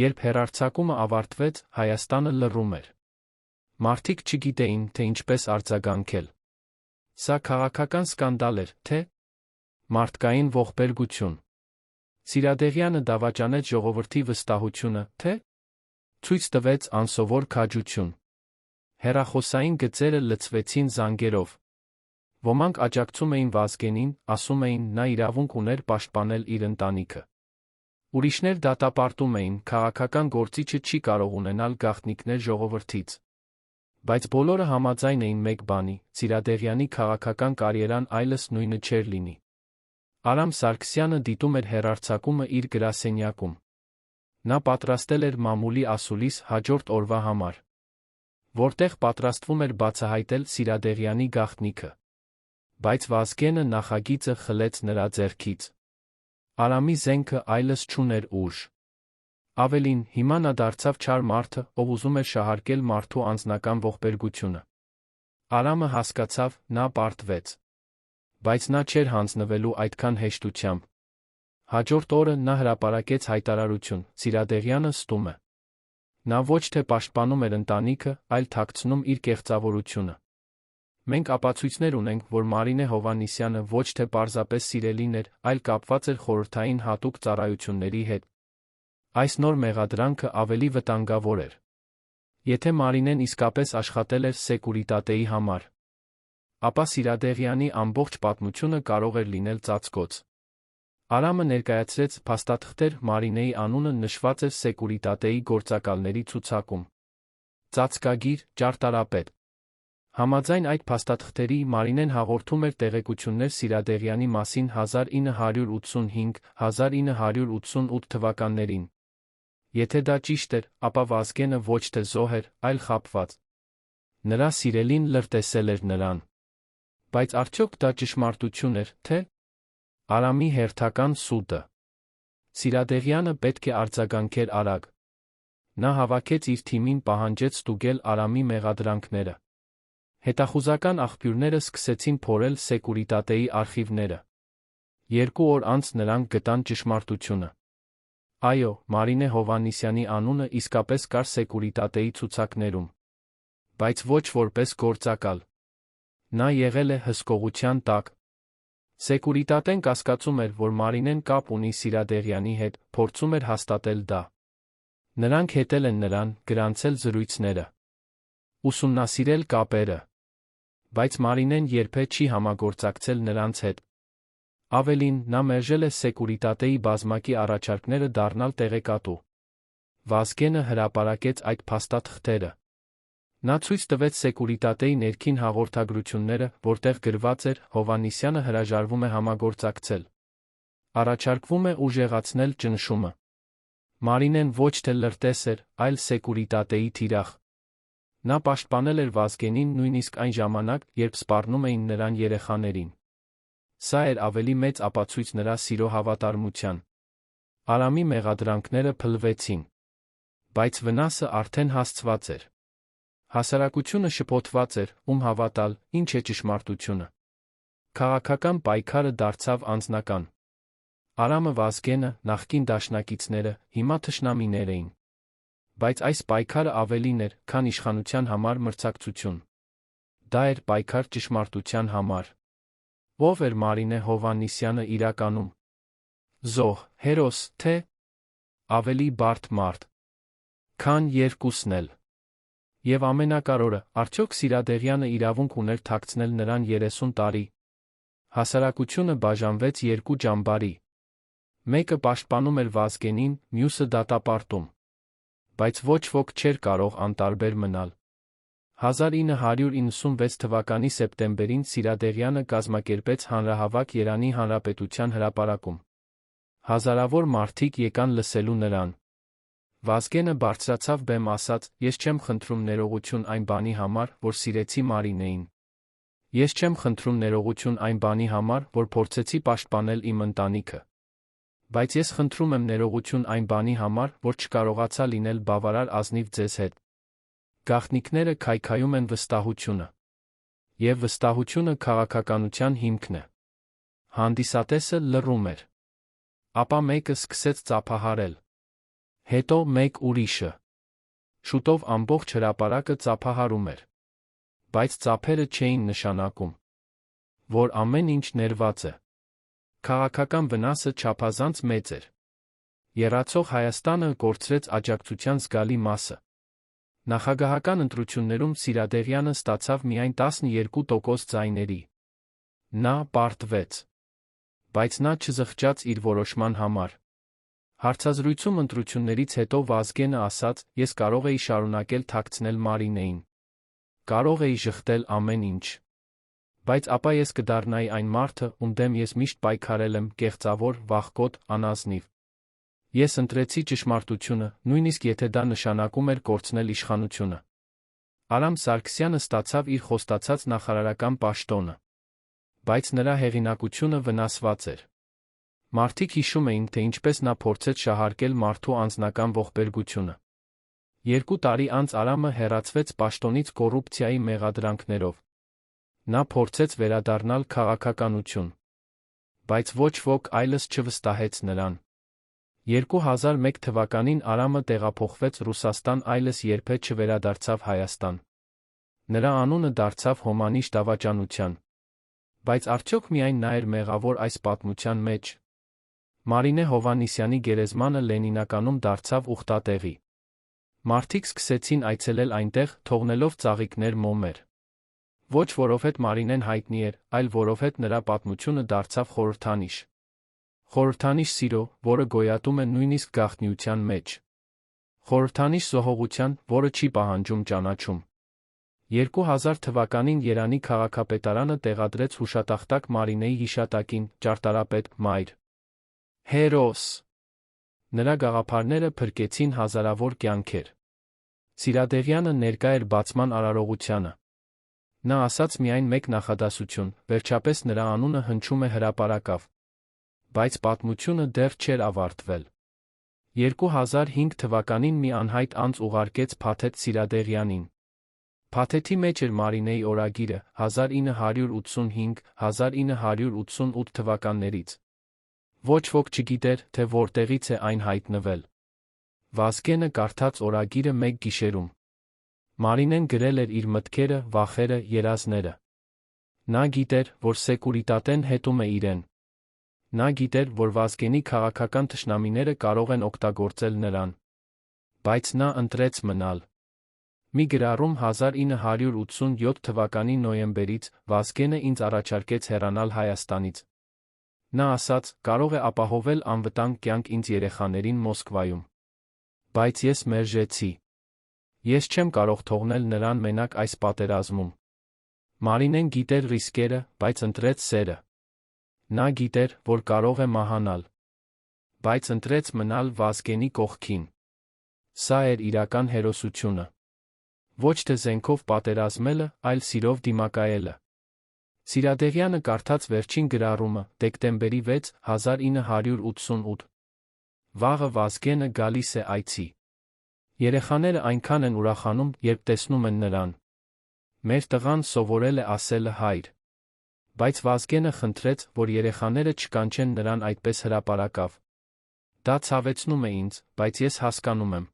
Երբ հեռարձակումը ավարտվեց, Հայաստանը լռում էր։ Մարդիկ չգիտեին, թե ինչպես արձագանքել։ Սա քաղաքական սկանդալ էր, թե՞ մարդկային ողբերգություն։ Սիրադեղյանը դավաճանեց ժողովրդի վստահությունը, թե՞ ցույց տվեց անսովոր քաջություն։ Հեռախոսային գծերը լցվեցին զանգերով։ Ոմանք աջակցում էին Վազգենին, ասում էին, նա իրավունք ուներ պաշտպանել իր ընտանիքը։ Ուրիշներ դատապարտում էին, քաղաքական գործիչը չի կարող ունենալ գաղտնիքներ ժողովրդից։ Բայց բոլորը համաձայն էին մեկ բանի՝ Սիրադեղյանի քաղաքական կարիերան այլևս նույնը չէր լինի։ Արամ Սարգսյանը դիտում էր հեռարձակումը իր գրասենյակում։ Նա պատրաստել էր մամուլի ասուլիս հաջորդ օրվա համար, որտեղ պատրաստվում էր բացահայտել Սիրադեղյանի գաղտնիքը։ Բայց Վազգենը նախագիծը խլեց նրա ձեռքից։ Արամի զենքը այլևս չուներ ուժ։ Ավելին, հիմա նա դարձավ չար մարդը, ով ուզում էր շահարկել մարդու անձնական ողբերգությունը։ Արամը հասկացավ, նա պարտվեց։ Բայց նա չէր հանձնվելու այդքան հեշտությամբ։ Հաջորդ օրը նա հրապարակեց հայտարարություն. Սիրադեղյանը ստում է։ Նա ոչ թե պաշտպանում էր ընտանիքը, այլ թաքցնում իր կեղծավորությունը։ Մենք ապացույցներ ունենք, որ Մարինե Հովհաննիսյանը ոչ թե պարզապես սիրելին էր, այլ կապված էր խորհրդային հատուկ ծառայությունների հետ։ Այս նոր մեղադրանքը ավելի վտանգավոր էր։ Եթե Մարինեն իսկապես աշխատել էր Սեկուրիտատեի համար, ապա Սիրադեղյանի ամբողջ պատմությունը կարող էր լինել ծածկոց։ Արամը ներկայացրեց փաստաթղթեր, Մարինեի անունը նշված էր Սեկուրիտատեի գործակալների ցուցակում։ Ծածկագիր, ճարտարապետ։ Համաձայն այդ փաստաթղթերի Մարինեն հաղորդում էր տեղեկություններ Սիրադեղյանի մասին 1985-1988 թվականներին։ Եթե դա ճիշտ էր, ապա Վազգենը ոչ թե զոհ էր, այլ խաբված։ Նրա սիրելին լրտեսել էր նրան։ Բայց արդյոք դա ճշմարտություն էր, թե Արամի հերթական սուտը։ Սիրադեղյանը պետք է արձագանքեր արագ։ Նա հավաքեց իր թիմին, պահանջեց ստուգել Արամի մեղադրանքները։ Հետախուզական աղբյուրները սկսեցին փորել Սեկուրիտատեի արխիվները։ 2 օր անց նրանք գտան ճշմարտությունը։ Այո, Մարինե Հովհաննիսյանի անունը իսկապես կար Սեկուրիտատեի ցուցակներում, բայց ոչ որպես գործակալ։ Նա եղել է հսկողության տակ։ Սեկուրիտատեն կասկածում էր, որ Մարինեն կապ ունի Սիրադեղյանի հետ, փորձում էր հաստատել դա։ Նրանք հետել են նրան, գրանցել զրույցները, ուսումնասիրել կապերը, բայց Մարինեն երբեք չի համագործակցել նրանց հետ։ Ավելին, նա մերժել է Սեկուրիտատեի բազմակի առաջարկները դառնալ տեղեկատու։ Վազգենը հրապարակեց այդ փաստաթղթերը։ Նա ցույց տվեց Սեկուրիտատեի ներքին հաղորդագրությունները, որտեղ գրված էր Հովհաննիսյանը հրաժարվում է համագործակցել։ Առաջարկվում է ուժեղացնել ճնշումը։ Մարինեն ոչ թե լրտես էր, այլ Սեկուրիտատեի թիրախ։ Նա պաշտպանել էր Վազգենին նույնիսկ այն ժամանակ, երբ սպառնում էին նրան երեխաներին։ Սա էր ավելի մեծ ապացույց նրա սիրո հավատարմության։ Արամի մեղադրանքները փլվեցին։ Բայց վնասը արդեն հասցված էր։ Հասարակությունը շփոթված էր, ում հավատալ, ինչ է ճշմարտությունը։ Քաղաքական պայքարը դարձավ անձնական։ Արամը, Վազգենը, նախկին դաշնակիցները, հիմա թշնամիներ էին։ Բայց այս պայքարը ավելին էր, քան իշխանության համար մրցակցություն։ Դա էր պայքար ճշմարտության համար։ Ո՞վ էր Մարինե Հովհաննիսյանը իրականում։ Զոհ, հերոս, թե ավելի բարդ մարդ, քան երկուսն էլ։ Եվ ամենակարևորը, արդյոք Սիրադեղյանը իրավունք ուներ թաքցնել նրան 30 տարի։ Հասարակությունը բաժանվեց 2 ճամբարի։ Մեկը պաշտպանում էր Վազգենին, մյուսը դատապարտում։ Բայց ոչ ոք չէր կարող անտարբեր մնալ։ 1996 թվականի սեպտեմբերին Սիրադեղյանը կազմակերպեց հանրահավաք Երանի Հանրապետության հրապարակում։ Հազարավոր մարդիկ եկան լսելու նրան։ Վազգենը բարձրացավ բեմ, ասաց. «Ես չեմ խնդրում ներողություն այն բանի համար, որ սիրեցի Մարինեին։ Ես չեմ խնդրում ներողություն այն բանի համար, որ փորձեցի պաշտպանել իմ ընտանիքը։ Բայց ես խնդրում եմ ներողություն այն բանի համար, որ չկարողացա լինել բավարար ազնիվ ձեզ հետ։ Գաղտնիքները քայքայում են վստահությունը։ Եվ վստահությունը քաղաքականության հիմքն է»։ Հանդիսատեսը լռում էր։ Ապա մեկը սկսեց ծափահարել։ Հետո մեկ ուրիշը։ Շուտով ամբողջ հրապարակը ծափահարում էր։ Բայց ծափերը չէին նշանակում, որ ամեն ինչ ներված է։ Քաղաքական վնասը չափազանց մեծ էր։ Եռացող Հայաստանը կորցրեց աջակցության զգալի մասը։ Նախագահական ընտրություններում Սիրադեղյանը ստացավ միայն 12% ձայների։ Նա պարտվեց։ Բայց նա չզղջաց իր որոշման համար։ Հարցազրույցում ընտրություններից հետո Վազգենը ասաց. «Ես կարող էի շարունակել թաքցնել Մարինեին։ Կարող էի ժխտել ամեն ինչ։ Բայց ապա ես կդառնայի այն մարդը, ում դեմ ես միշտ պայքարել եմ, կեղծավոր, վախկոտ, անազնիվ։ Ես ընտրեցի ճշմարտությունը, նույնիսկ եթե դա նշանակում էր կորցնել իշխանությունը»։ Արամ Սարգսյանը ստացավ իր խոստացած նախարարական պաշտոնը։ Բայց նրա հեղինակությունը վնասված էր։ Մարդիկ հիշում էին, թե ինչպես նա փորձեց շահարկել մարդու անձնական ողբերգությունը։ 2 տարի անց Արամը հեռացվեց պաշտոնից կոռուպցիայի մեղադրանքներով։ Նա փորձեց վերադառնալ քաղաքականություն։ Բայց ոչ ոք այլս չվստահեց նրան։ 2001 թվականին Արամը տեղափոխվեց Ռուսաստան, այլս երբեք չվերադարձավ Հայաստան։ Նրա անունը դարձավ հոմանիշ դավաճանության։ Բայց արդյոք միայն նա էր մեղավոր այս պատմության մեջ։ Մարինե Հովհաննիսյանի գերեզմանը Լենինականում դարձավ ուխտատեղի։ Մարդիկ սկսեցին այցելել այնտեղ, թողնելով ծաղիկներ մոմեր։ Ոչ որովհետև Մարինեն հայտնի էր, այլ որովհետև նրա պատմությունը դարձավ խորհրդանիշ։ Խորհրդանիշ սիրո, որը գոյատում է նույնիսկ գաղտնիության մեջ։ Խորհրդանիշ զոհողության, որը չի պահանջում ճանաչում։ 2000 թվականին Երանի քաղաքապետարանը տեղադրեց հուշատախտակ Մարինեի հիշատակին, ճարտարապետ Մայր Հերոս։ Նրա գաղափարները փրկեցին հազարավոր կյանքեր։ Սիրադեղյանը ներկա էր բացման արարողությանը։ Նա ասաց միայն մեկ նախադասություն, վերջապես նրա անունը հնչում է հրապարակավ։ Բայց պատմությունը դեռ չէր ավարտվել։ 2005 թվականին մի անհայտ անձ ուղարկեց փաթեթ Սիրադեղյանին։ Փաթեթի մեջ էր Մարինեի օրագիրը 1985-1988 թվականներից։ Ոչ ոք չգիտեր, թե որտեղից է այն հայտնվել։ Վազգենը կարդաց օրագիրը մեկ գիշերում։ Մարինեն գրել էր իր մտքերը, վախերը, երազները։ Նա գիտեր, որ Սեկուրիտատեն հետում է իրեն։ Նա գիտեր, որ Վազգենի քաղաքական թշնամիները կարող են օգտագործել նրան։ Բայց նա ընտրեց մնալ։ Մի գրառում 1987 թվականի նոյեմբերից Վազգենը ինձ առաջարկեց հեռանալ Հայաստանից։ Նա ասաց, կարող է ապահովել անվտանգ կյանք ինձ երեխաներին Մոսկվայում։ Բայց ես մերժեցի։ Ես չեմ կարող թողնել նրան մենակ այս պատերազմում։ Մարինեն գիտեր ռիսկերը, բայց ընտրեց սերը։ Նա գիտեր, որ կարող է մահանալ։ Բայց ընտրեց մնալ Վազգենի կողքին։ Սա էր իրական հերոսությունը։ Ոչ թե զենքով պատերազմելը, այլ սիրով դիմակայելը։ Սիրադեղյանը կարդաց վերջին գրառումը, դեկտեմբերի 6, 1988։ Վաղը Վազգենը գալիս է այցի։ Երեխաները այնքան են ուրախանում, երբ տեսնում են նրան։ Մեր տղան սովորել է ասելը հայր։ Բայց Վազգենը խնդրեց, որ երեխաները չկանչեն նրան այդպես հրապարակավ։ Դա ցավեցնում է ինձ, բայց ես հասկանում եմ։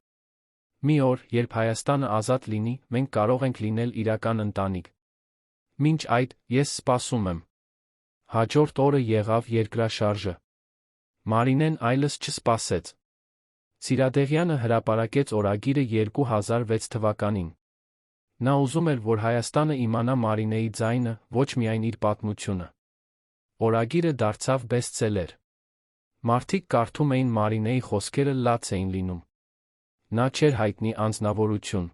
Մի օր, երբ Հայաստանը ազատ լինի, մենք կարող ենք լինել իրական ընտանիք։ Մինչ այդ, ես սպասում եմ։ Հաջորդ օրը եղավ երկրաշարժը։ Մարինեն այլս չսպասեց։ Սիրադեղյանը հրապարակեց օրագիրը 2006 թվականին։ Նա ուզում էր, որ Հայաստանը իմանա Մարինեի ձայնը, ոչ միայն իր պատմությունը։ Օրագիրը դարձավ բեսթսելեր։ Մարդիկ կարդում էին Մարինեի խոսքերը լաց էին լինում։ Նա չէր հայտնի անձնավորություն։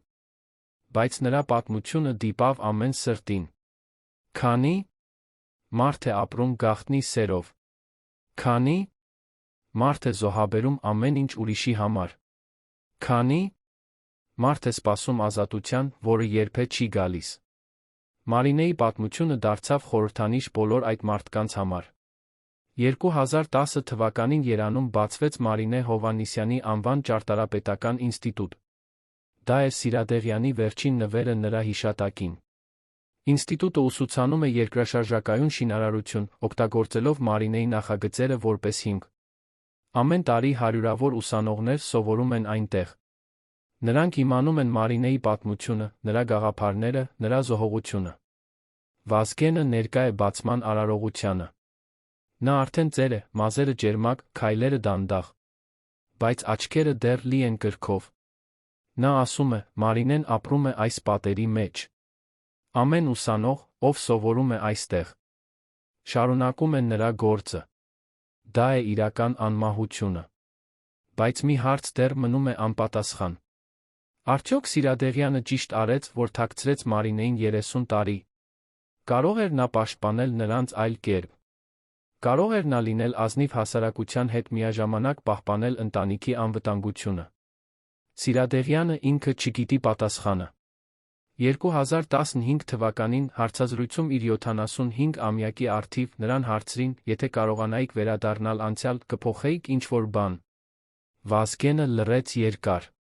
Բայց նրա պատմությունը դիպավ ամեն սրտին։ Քանի մարդ է ապրում գաղտնի սերով։ Քանի մարդ է զոհաբերում ամեն ինչ ուրիշի համար։ Քանի մարդ է սպասում ազատության, որը երբե չի գալիս։ Մարինեի պատմությունը դարձավ խորհրդանիշ բոլոր այդ մարդկանց համար։ 2010 թվականին Երանում բացվեց Մարինե Հովհաննիսյանի անվան ճարտարապետական ինստիտուտ։ Դա էր Սիրադեղյանի վերջին նվերը նրա հիշատակին։ Ինստիտուտը ուսուցանում է երկրաշարժակայուն շինարարություն, օգտագործելով Մարինեի նախագծերը որպես հիմք։ Ամեն տարի հարյուրավոր ուսանողներ սովորում են այնտեղ։ Նրանք իմանում են Մարինեի պատմությունը, նրա գաղափարները, նրա զոհողությունը։ Վազգենը ներկա է բացման արարողությանը։ Նա արդեն ծեր է, մազերը ջերմակ, քայլերը դանդաղ։ Բայց աչքերը դեռ լի են կրքով։ Նա ասում է, Մարինեն ապրում է այս պատերի մեջ։ Ամեն ուսանող, ով սովորում է այստեղ, շարունակում է նրա գործը։ Դա է իրական անմահությունը։ Բայց մի հարց դեռ մնում է անպատասխան։ Արդյոք Սիրադեղյանը ճիշտ արեց, որ թաքցրեց Մարինեին 30 տարի։ Կարող էր նա պաշտպանել նրանց այլ կերպ։ Կարող էր նա լինել ազնիվ հասարակության հետ միաժամանակ պահպանել ընտանիքի անվտանգությունը։ Սիրադեղյանը ինքը չգիտի պատասխանը։ 2015 թվականին հարցազրույցում իր 75-ամյակի առթիվ նրան հարցրին, եթե կարողանայիք վերադառնալ անցյալ, կփոխեիք ինչ-որ բան։ Վազգենը լռեց երկար։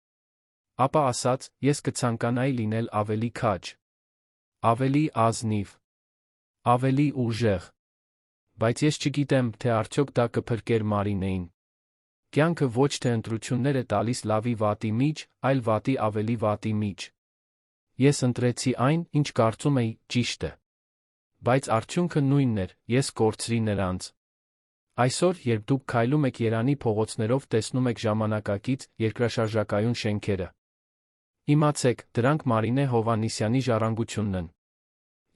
Ապա ասաց, ես կցանկանայի լինել ավելի քաջ, ավելի ազնիվ, ավելի ուժեղ։ Բայց ես չգիտեմ, թե արդյոք դա կփրկեր Մարինեին։ Կյանքը ոչ թե ընտրություններ է տալիս լավի վատի միջ, այլ վատի ավելի վատի միջ։ Ես ընտրեցի այն, ինչ կարծում էի, ճիշտ է։ Բայց արդյունքը նույնն էր, ես կորցրի նրանց։ Այսօր, երբ դուք քայլում եք Երանի փողոցներով, տեսնում եք ժամանակակից, երկրաշարժակայուն շենքերը։ Իմացեք, դրանք Մարինե Հովհաննիսյանի ժառանգությունն են։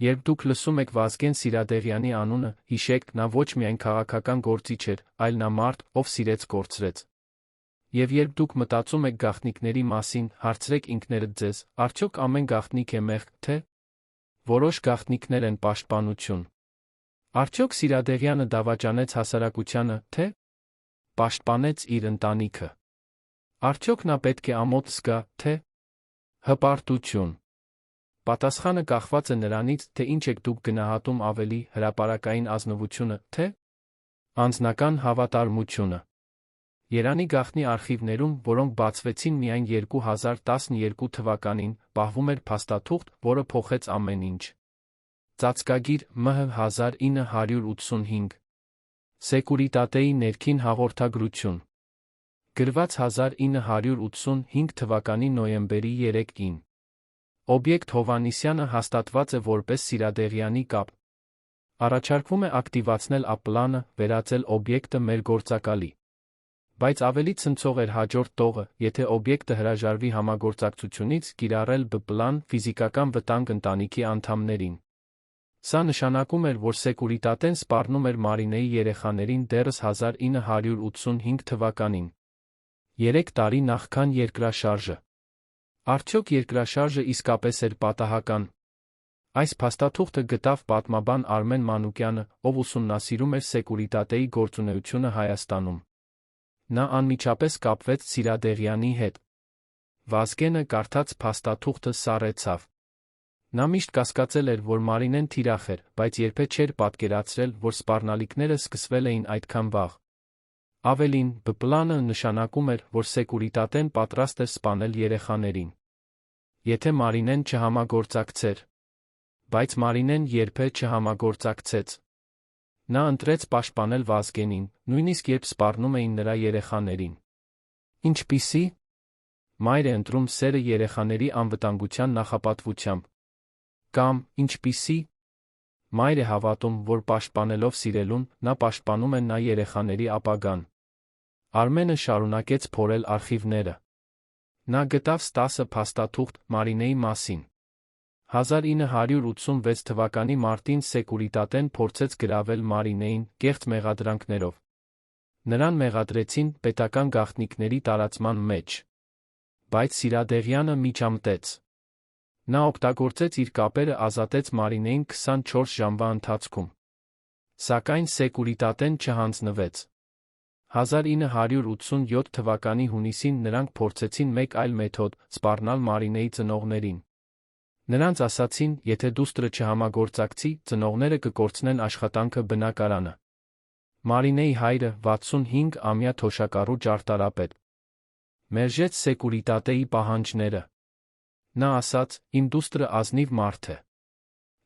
Երբ դուք լսում եք Վազգեն Սիրադեղյանի անունը, հիշեք, նա ոչ միայն քաղաքական գործիչ էր, այլ նա մարդ, ով սիրեց կորցրեց։ Եվ երբ դուք մտածում եք գաղտնիքների մասին, հարցրեք ինքներդ ձեզ, արդյոք ամեն գաղտնիք է մեղք, թե՞ որոշ գաղտնիքներ են պաշտպանություն։ Արդյոք Սիրադեղյանը դավաճանեց հասարակությանը, թե՞ պաշտպանեց իր ընտանիքը։ Արդյոք նա պետք է ամոթ զգա, թե՞ հպարտություն։ Պատասխանը կախված է նրանից, թե ինչ եք դուք գնահատում ավելի, հրապարակային ազնվությունը, թե անձնական հավատարմությունը։ Երանի գաղտնի արխիվներում, որոնք բացվեցին միայն 2012 թվականին, պահվում էր փաստաթուղթ, որը փոխեց ամեն ինչ։ Ծածկագիր ՄՀ 1985 Սեկուրիտատեի ներքին հաղորդագրություն գրված 1985 թվականի նոյեմբերի 3-ին Օբյեկտ Հովհաննիսյանը հաստատված է որպես Սիրադեղյանի կապ։ Առաջարկվում է ակտիվացնել A-պլանը, վերածել օբյեկտը մեր գործակալի։ Բայց ավելի ցնցող էր հաջորդ տողը, եթե օբյեկտը հրաժարվի համագործակցությունից, կիրառել B-պլան ֆիզիկական վտանգ ընտանիքի անդամներին։ Սա նշանակում էր, որ Սեկուրիտատեն սպառնում էր Մարինեի երեխաներին դեռս 1985 թվականին։ 3 տարի նախքան երկրաշարժը։ Արդյոք երկրաշարժը իսկապես էր պատահական։ Այս փաստաթուղթը գտավ պատմաբան Արմեն Մանուկյանը, ով ուսումնասիրում էր Սեկուրիտատեի գործունեությունը Հայաստանում։ Նա անմիջապես կապվեց Սիրադեղյանի հետ։ Վազգենը կարդաց փաստաթուղթը սառեցավ։ Նա միշտ կասկածել էր, որ Մարինեն թիրախ էր, բայց երբեք չէր պատկերացրել, որ սպառնալիքները սկսվել էին այդքան վաղ։ Ավելին, B-պլանը նշանակում էր, որ Սեկուրիտատեն պատրաստ էր սպանել երեխաներին։ Եթե Մարինեն չհամագործակցեր։ Բայց Մարինեն երբեք չհամագործակցեց։ Նա ընտրեց պաշտպանել Վազգենին, նույնիսկ երբ սպառնում էին նրա երեխաներին։ Ինչպիսի՞։ Մայր է ընտրում սերը երեխաների անվտանգության նախապատվությամբ։ Կամ, ինչպիսի՞։ Մայր է հավատում, որ պաշտպանելով սիրելուն, նա պաշտպանում է նա երեխաների ապագան։ Արմենը շարունակեց փորել արխիվները։ Նա գտավ 10 փաստաթուղթ Մարինեի մասին։ 1986 թվականի մարտին Սեկուրիտատեն փորձեց գրավել Մարինեին կեղծ մեղադրանքներով։ Նրան մեղադրեցին պետական գաղտնիքների տարածման մեջ։ Բայց Սիրադեղյանը միջամտեց։ Նա օգտագործեց իր կապերը, ազատեց Մարինեին 24 ժամվա ընթացքում։ Սակայն Սեկուրիտատեն չհանձնվեց։ 1987 թվականի հունիսին նրանք փորձեցին մեկ այլ մեթոդ՝ սպառնալ Մարինեի ծնողներին։ Նրանց ասացին, եթե դուստրը չհամագործակցի, ծնողները կկորցնեն աշխատանքը բնակարանը։ Մարինեի հայրը, 65-ամյա թոշակառու ճարտարապետ, մերժեց Սեկուրիտատեի պահանջները։ Նա ասաց, իմ դուստրը ազնիվ մարդ է։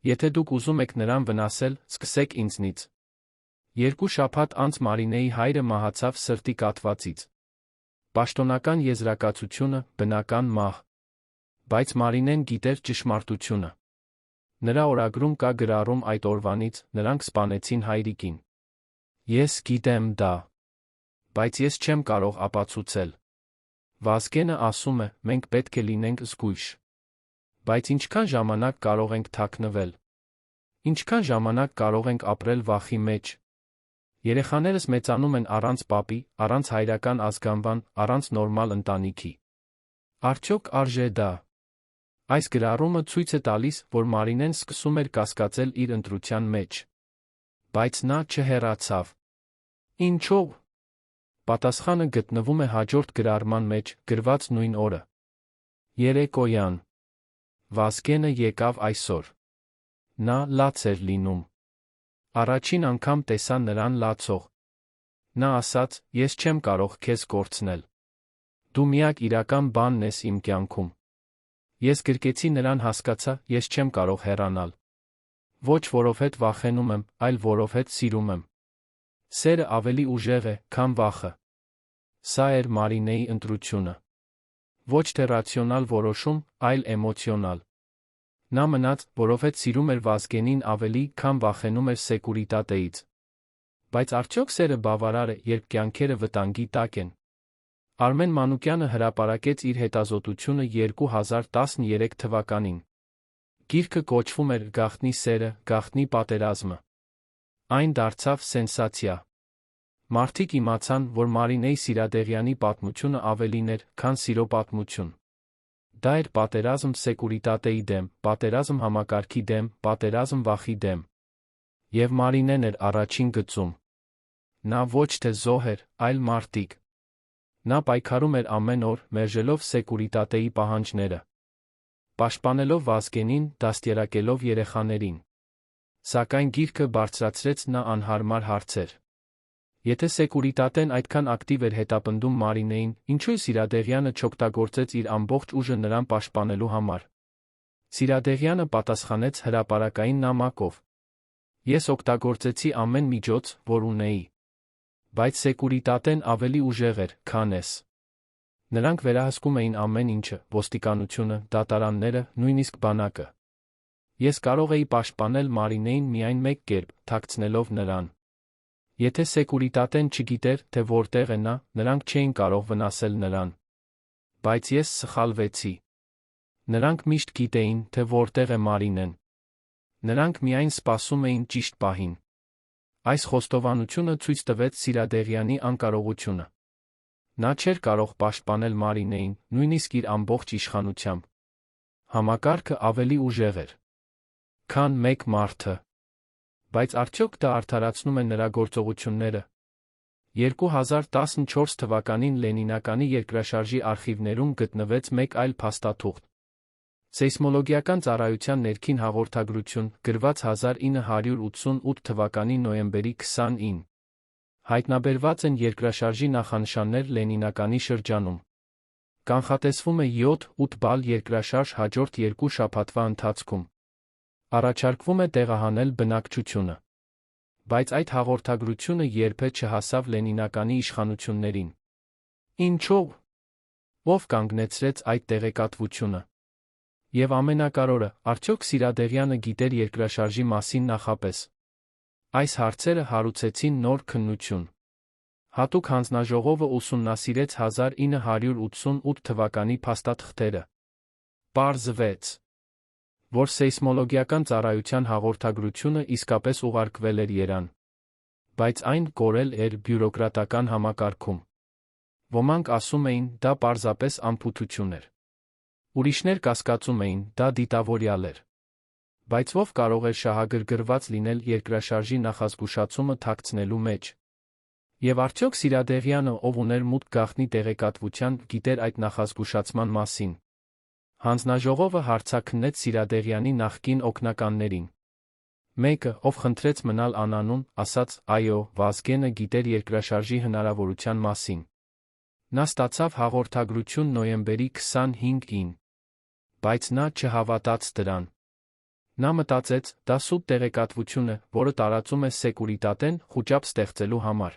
Եթե դուք ուզում եք նրան վնասել, սկսեք ինձնից։ 2 շաբաթ անց Մարինեի հայրը մահացավ սրտի կաթվածից։ Պաշտոնական եզրակացությունը՝ բնական մահ։ Բայց Մարինեն գիտեր ճշմարտությունը։ Նրա օրագրում կա գրառում այդ օրվանից, նրանք սպանեցին հայրիկին։ Ես գիտեմ դա։ Բայց ես չեմ կարող ապացուցել։ Վազգենը ասում է, մենք պետք է լինենք զգույշ։ Բայց ինչքան ժամանակ կարող ենք թաքնվել։ Ինչքան ժամանակ կարող ենք ապրել վախի մեջ։ Երեխաներս մեծանում են առանց պապի, առանց հայրական ազգանվան, առանց նորմալ ընտանիքի։ Արդյոք արժե դա։ Այս գրառումը ցույց է տալիս, որ Մարինեն սկսում էր կասկածել իր ընտրության մեջ։ Բայց նա չհեռացավ։ Ինչո՞վ։ Պատասխանը գտնվում է հաջորդ գրառման մեջ, գրված նույն օրը։ Երեկոյան։ Վազգենը եկավ այսօր։ Նա լաց էր լինում։ Առաջին անգամ տեսա նրան լացող։ Նա ասաց, ես չեմ կարող քեզ կորցնել։ Դու միակ իրական բանն ես իմ կյանքում։ Ես գրկեցի նրան, հասկացա, ես չեմ կարող հեռանալ։ Ոչ որովհետև վախենում եմ, այլ որովհետև սիրում եմ։ Սերը ավելի ուժեղ է, քան վախը։ Սա էր Մարինեի ընտրությունը։ Ոչ թե ռացիոնալ որոշում, այլ էմոցիոնալ։ Նա մնաց, որովհետև սիրում էր Վազգենին ավելի, քան վախենում էր Սեկուրիտատեից։ Բայց արդյոք սերը բավարար է, երբ կյանքերը վտանգի տակ են։ Արմեն Մանուկյանը հրապարակեց իր հետազոտությունը 2013 թվականին։ Գիրքը կոչվում էր «Գաղտնի սերը, գաղտնի պատերազմը»։ Այն դարձավ սենսացիա։ Մարդիկ իմացան, որ Մարինեի Սիրադեղյանի պատմությունը ավելին էր, քան սիրո պատմություն։ Դա էր պատերազմ սեկուրիտատեի դեմ, պատերազմ համակարգի դեմ, պատերազմ վախի դեմ։ Եվ Մարինեն էր առաջին գծում։ Նա ոչ թե զոհ էր, այլ մարտիկ։ Նա պայքարում էր ամեն օր, մերժելով սեկուրիտատեի պահանջները, պաշտպանելով Վազգենին, դաստիարակելով երեխաներին։ Սակայն գիրքը բարձրացրեց նա անհարմար հարցեր։ Եթե սեկուրիտատեն այդքան ակտիվ էր հետապնդում Մարինեին, ինչու Սիրադեղյանը չօգտագործեց իր ամբողջ ուժը նրան պաշտպանելու համար։ Սիրադեղյանը պատասխանեց հրապարակային նամակով. Ես օգտագործեցի ամեն միջոց, որ ունեի։ Բայց սեկուրիտատեն ավելի ուժեղ էր, քան ես։ Նրանք վերահսկում էին ամեն ինչը, ոստիկանությունը, դատարանները, նույնիսկ բանակը։ Ես կարող էի պաշտպանել Մարինեին միայն մեկ կերպ, թաքցնելով նրան։ Եթե սեկուրիտատեն չգիտեր, թե որտեղ է նա, նրանք չէին կարող վնասել նրան։ Բայց ես սխալվեցի։ Նրանք միշտ գիտեին, թե որտեղ է Մարինեն։ Նրանք միայն սպասում էին ճիշտ պահին։ Այս խոստովանությունը ցույց տվեց Սիրադեղյանի անկարողությունը։ Նա չէր կարող պաշտպանել Մարինեին, նույնիսկ իր ամբողջ իշխանությամբ։ Համակարգը ավելի ուժեղ էր, քան մեկ մարդը։ Բայց արդյոք դա արդարացնում է նրա գործողությունները։ 2014 թվականին Լենինականի երկրաշարժի արխիվներում գտնվեց մեկ այլ փաստաթուղթ։ Սեյսմոլոգիական ծառայության ներքին հաղորդագրություն, գրված 1988 թվականի նոյեմբերի 29։ Հայտնաբերված են երկրաշարժի նախանշաններ Լենինականի շրջանում։ Կանխատեսվում է 7-8 բալ երկրաշարժ հաջորդ 2 շաբաթվա ընթացքում։ Առաջարկվում է տեղահանել բնակչությունը։ Բայց այդ հաղորդագրությունը երբեք չհասավ Լենինականի իշխանություններին։ Ինչո՞վ։ Ով կանգնեցրեց այդ տեղեկատվությունը։ Եվ ամենակարևորը, արդյոք Սիրադեղյանը գիտեր երկրաշարժի մասին նախապես։ Այս հարցերը հարուցեցին նոր քննություն։ Հատուկ հանձնաժողովը ուսումնասիրեց 1988 թվականի փաստաթղթերը։ Պարզվեց, որ սեյսմոլոգիական ծառայության հաղորդագրությունը իսկապես ուղարկվել էր Երևան, բայց այն կորել էր բյուրոկրատական համակարգում։ Ոմանք ասում էին, դա պարզապես անփութություն էր։ Ուրիշներ կասկածում էին, դա դիտավորյալ էր։ Բայց ով կարող էր շահագրգռված լինել երկրաշարժի նախազգուշացումը թաքցնելու մեջ։ Եվ արդյոք Սիրադեղյանը, ով ուներ մուտք գաղտնի տեղեկատվության, գիտեր այդ նախազգուշացման մասին։ Հանձնաժողովը հարցաքննեց Սիրադեղյանի նախկին օգնականներին։ Մեկը, ով խնդրեց մնալ անանուն, ասաց. «Այո, Վազգենը գիտեր երկրաշարժի հնարավորության մասին։ Նա ստացավ հաղորդագրություն նոյեմբերի 25-ին։ Բայց նա չհավատաց դրան։ Նա մտածեց, դա սուտ տեղեկատվություն է, որը տարածում է սեկուրիտատեն խուճապ ստեղծելու համար։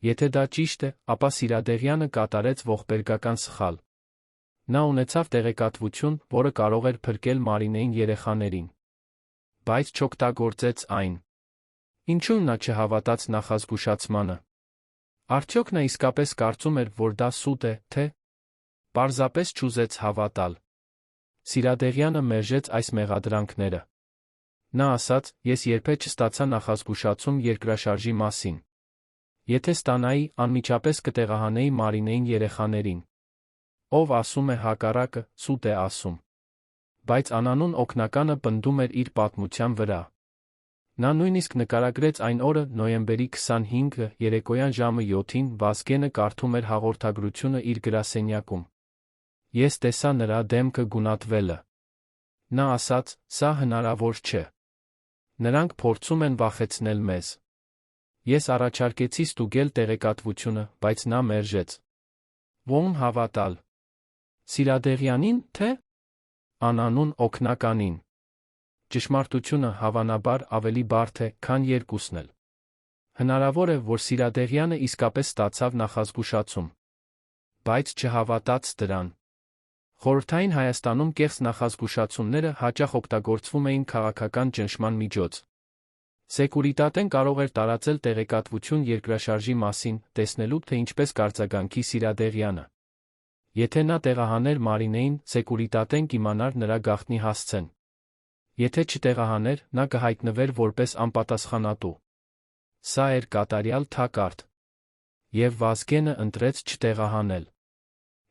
Եթե դա ճիշտ է, ապա Սիրադեղյանը կատարեց ողբերգական սխալ։ Նա ունեցավ տեղեկատվություն, որը կարող էր փրկել Մարինեին երեխաներին։ Բայց չօգտագործեց այն։ Ինչու նա չհավատաց նախազգուշացմանը։ Արդյոք նա իսկապես կարծում էր, որ դա սուտ է, թե պարզապես չուզեց հավատալ։ Սիրադեղյանը մերժեց այս մեղադրանքները։ Նա ասաց. «Ես երբեք չստացա նախազգուշացում երկրաշարժի մասին։ Եթե ստանայի, անմիջապես կտեղահանեի Մարինեին երեխաներին։ Ով ասում է հակառակը, սուտ է ասում»։ Բայց անանուն օգնականը պնդում էր իր պատմության վրա։ Նա նույնիսկ նկարագրեց այն օրը, նոյեմբերի 25-ը, երեկոյան ժամը 7-ին, Վազգենը կարդում էր հաղորդագրությունը իր գրասենյակում։ Ես տեսա նրա դեմքը գունատվելը։ Նա ասաց. «Սա հնարավոր չէ։ Նրանք փորձում են վախեցնել մեզ»։ Ես առաջարկեցի ստուգել տեղեկատվությունը, բայց նա մերժեց։ Ո՞ւմ հավատալ։ Սիրադեղյանին, թե անանուն օգնականին։ Ճշմարտությունը, հավանաբար, ավելի բարդ է, քան երկուսն էլ։ Հնարավոր է, որ Սիրադեղյանը իսկապես ստացավ նախազգուշացում, բայց չհավատաց դրան։ Խորհրդային Հայաստանում կեղծ նախազգուշացումները հաճախ օգտագործվում էին քաղաքական ճնշման միջոց։ Սեկուրիտատեն կարող էր տարածել տեղեկատվություն երկրաշարժի մասին, տեսնելու, թե ինչպես կարձագանքի Սիրադեղյանը։ Եթե նա տեղահաներ Մարինեին, Սեկուրիտատեն կիմանար նրա գաղտնի հասցեն։ Եթե չտեղահաներ, նա կհայտնվեր որպես անպատասխանատու։ Սա էր կատարյալ թակարդ։ Եվ Վազգենը ընտրեց չտեղահանել։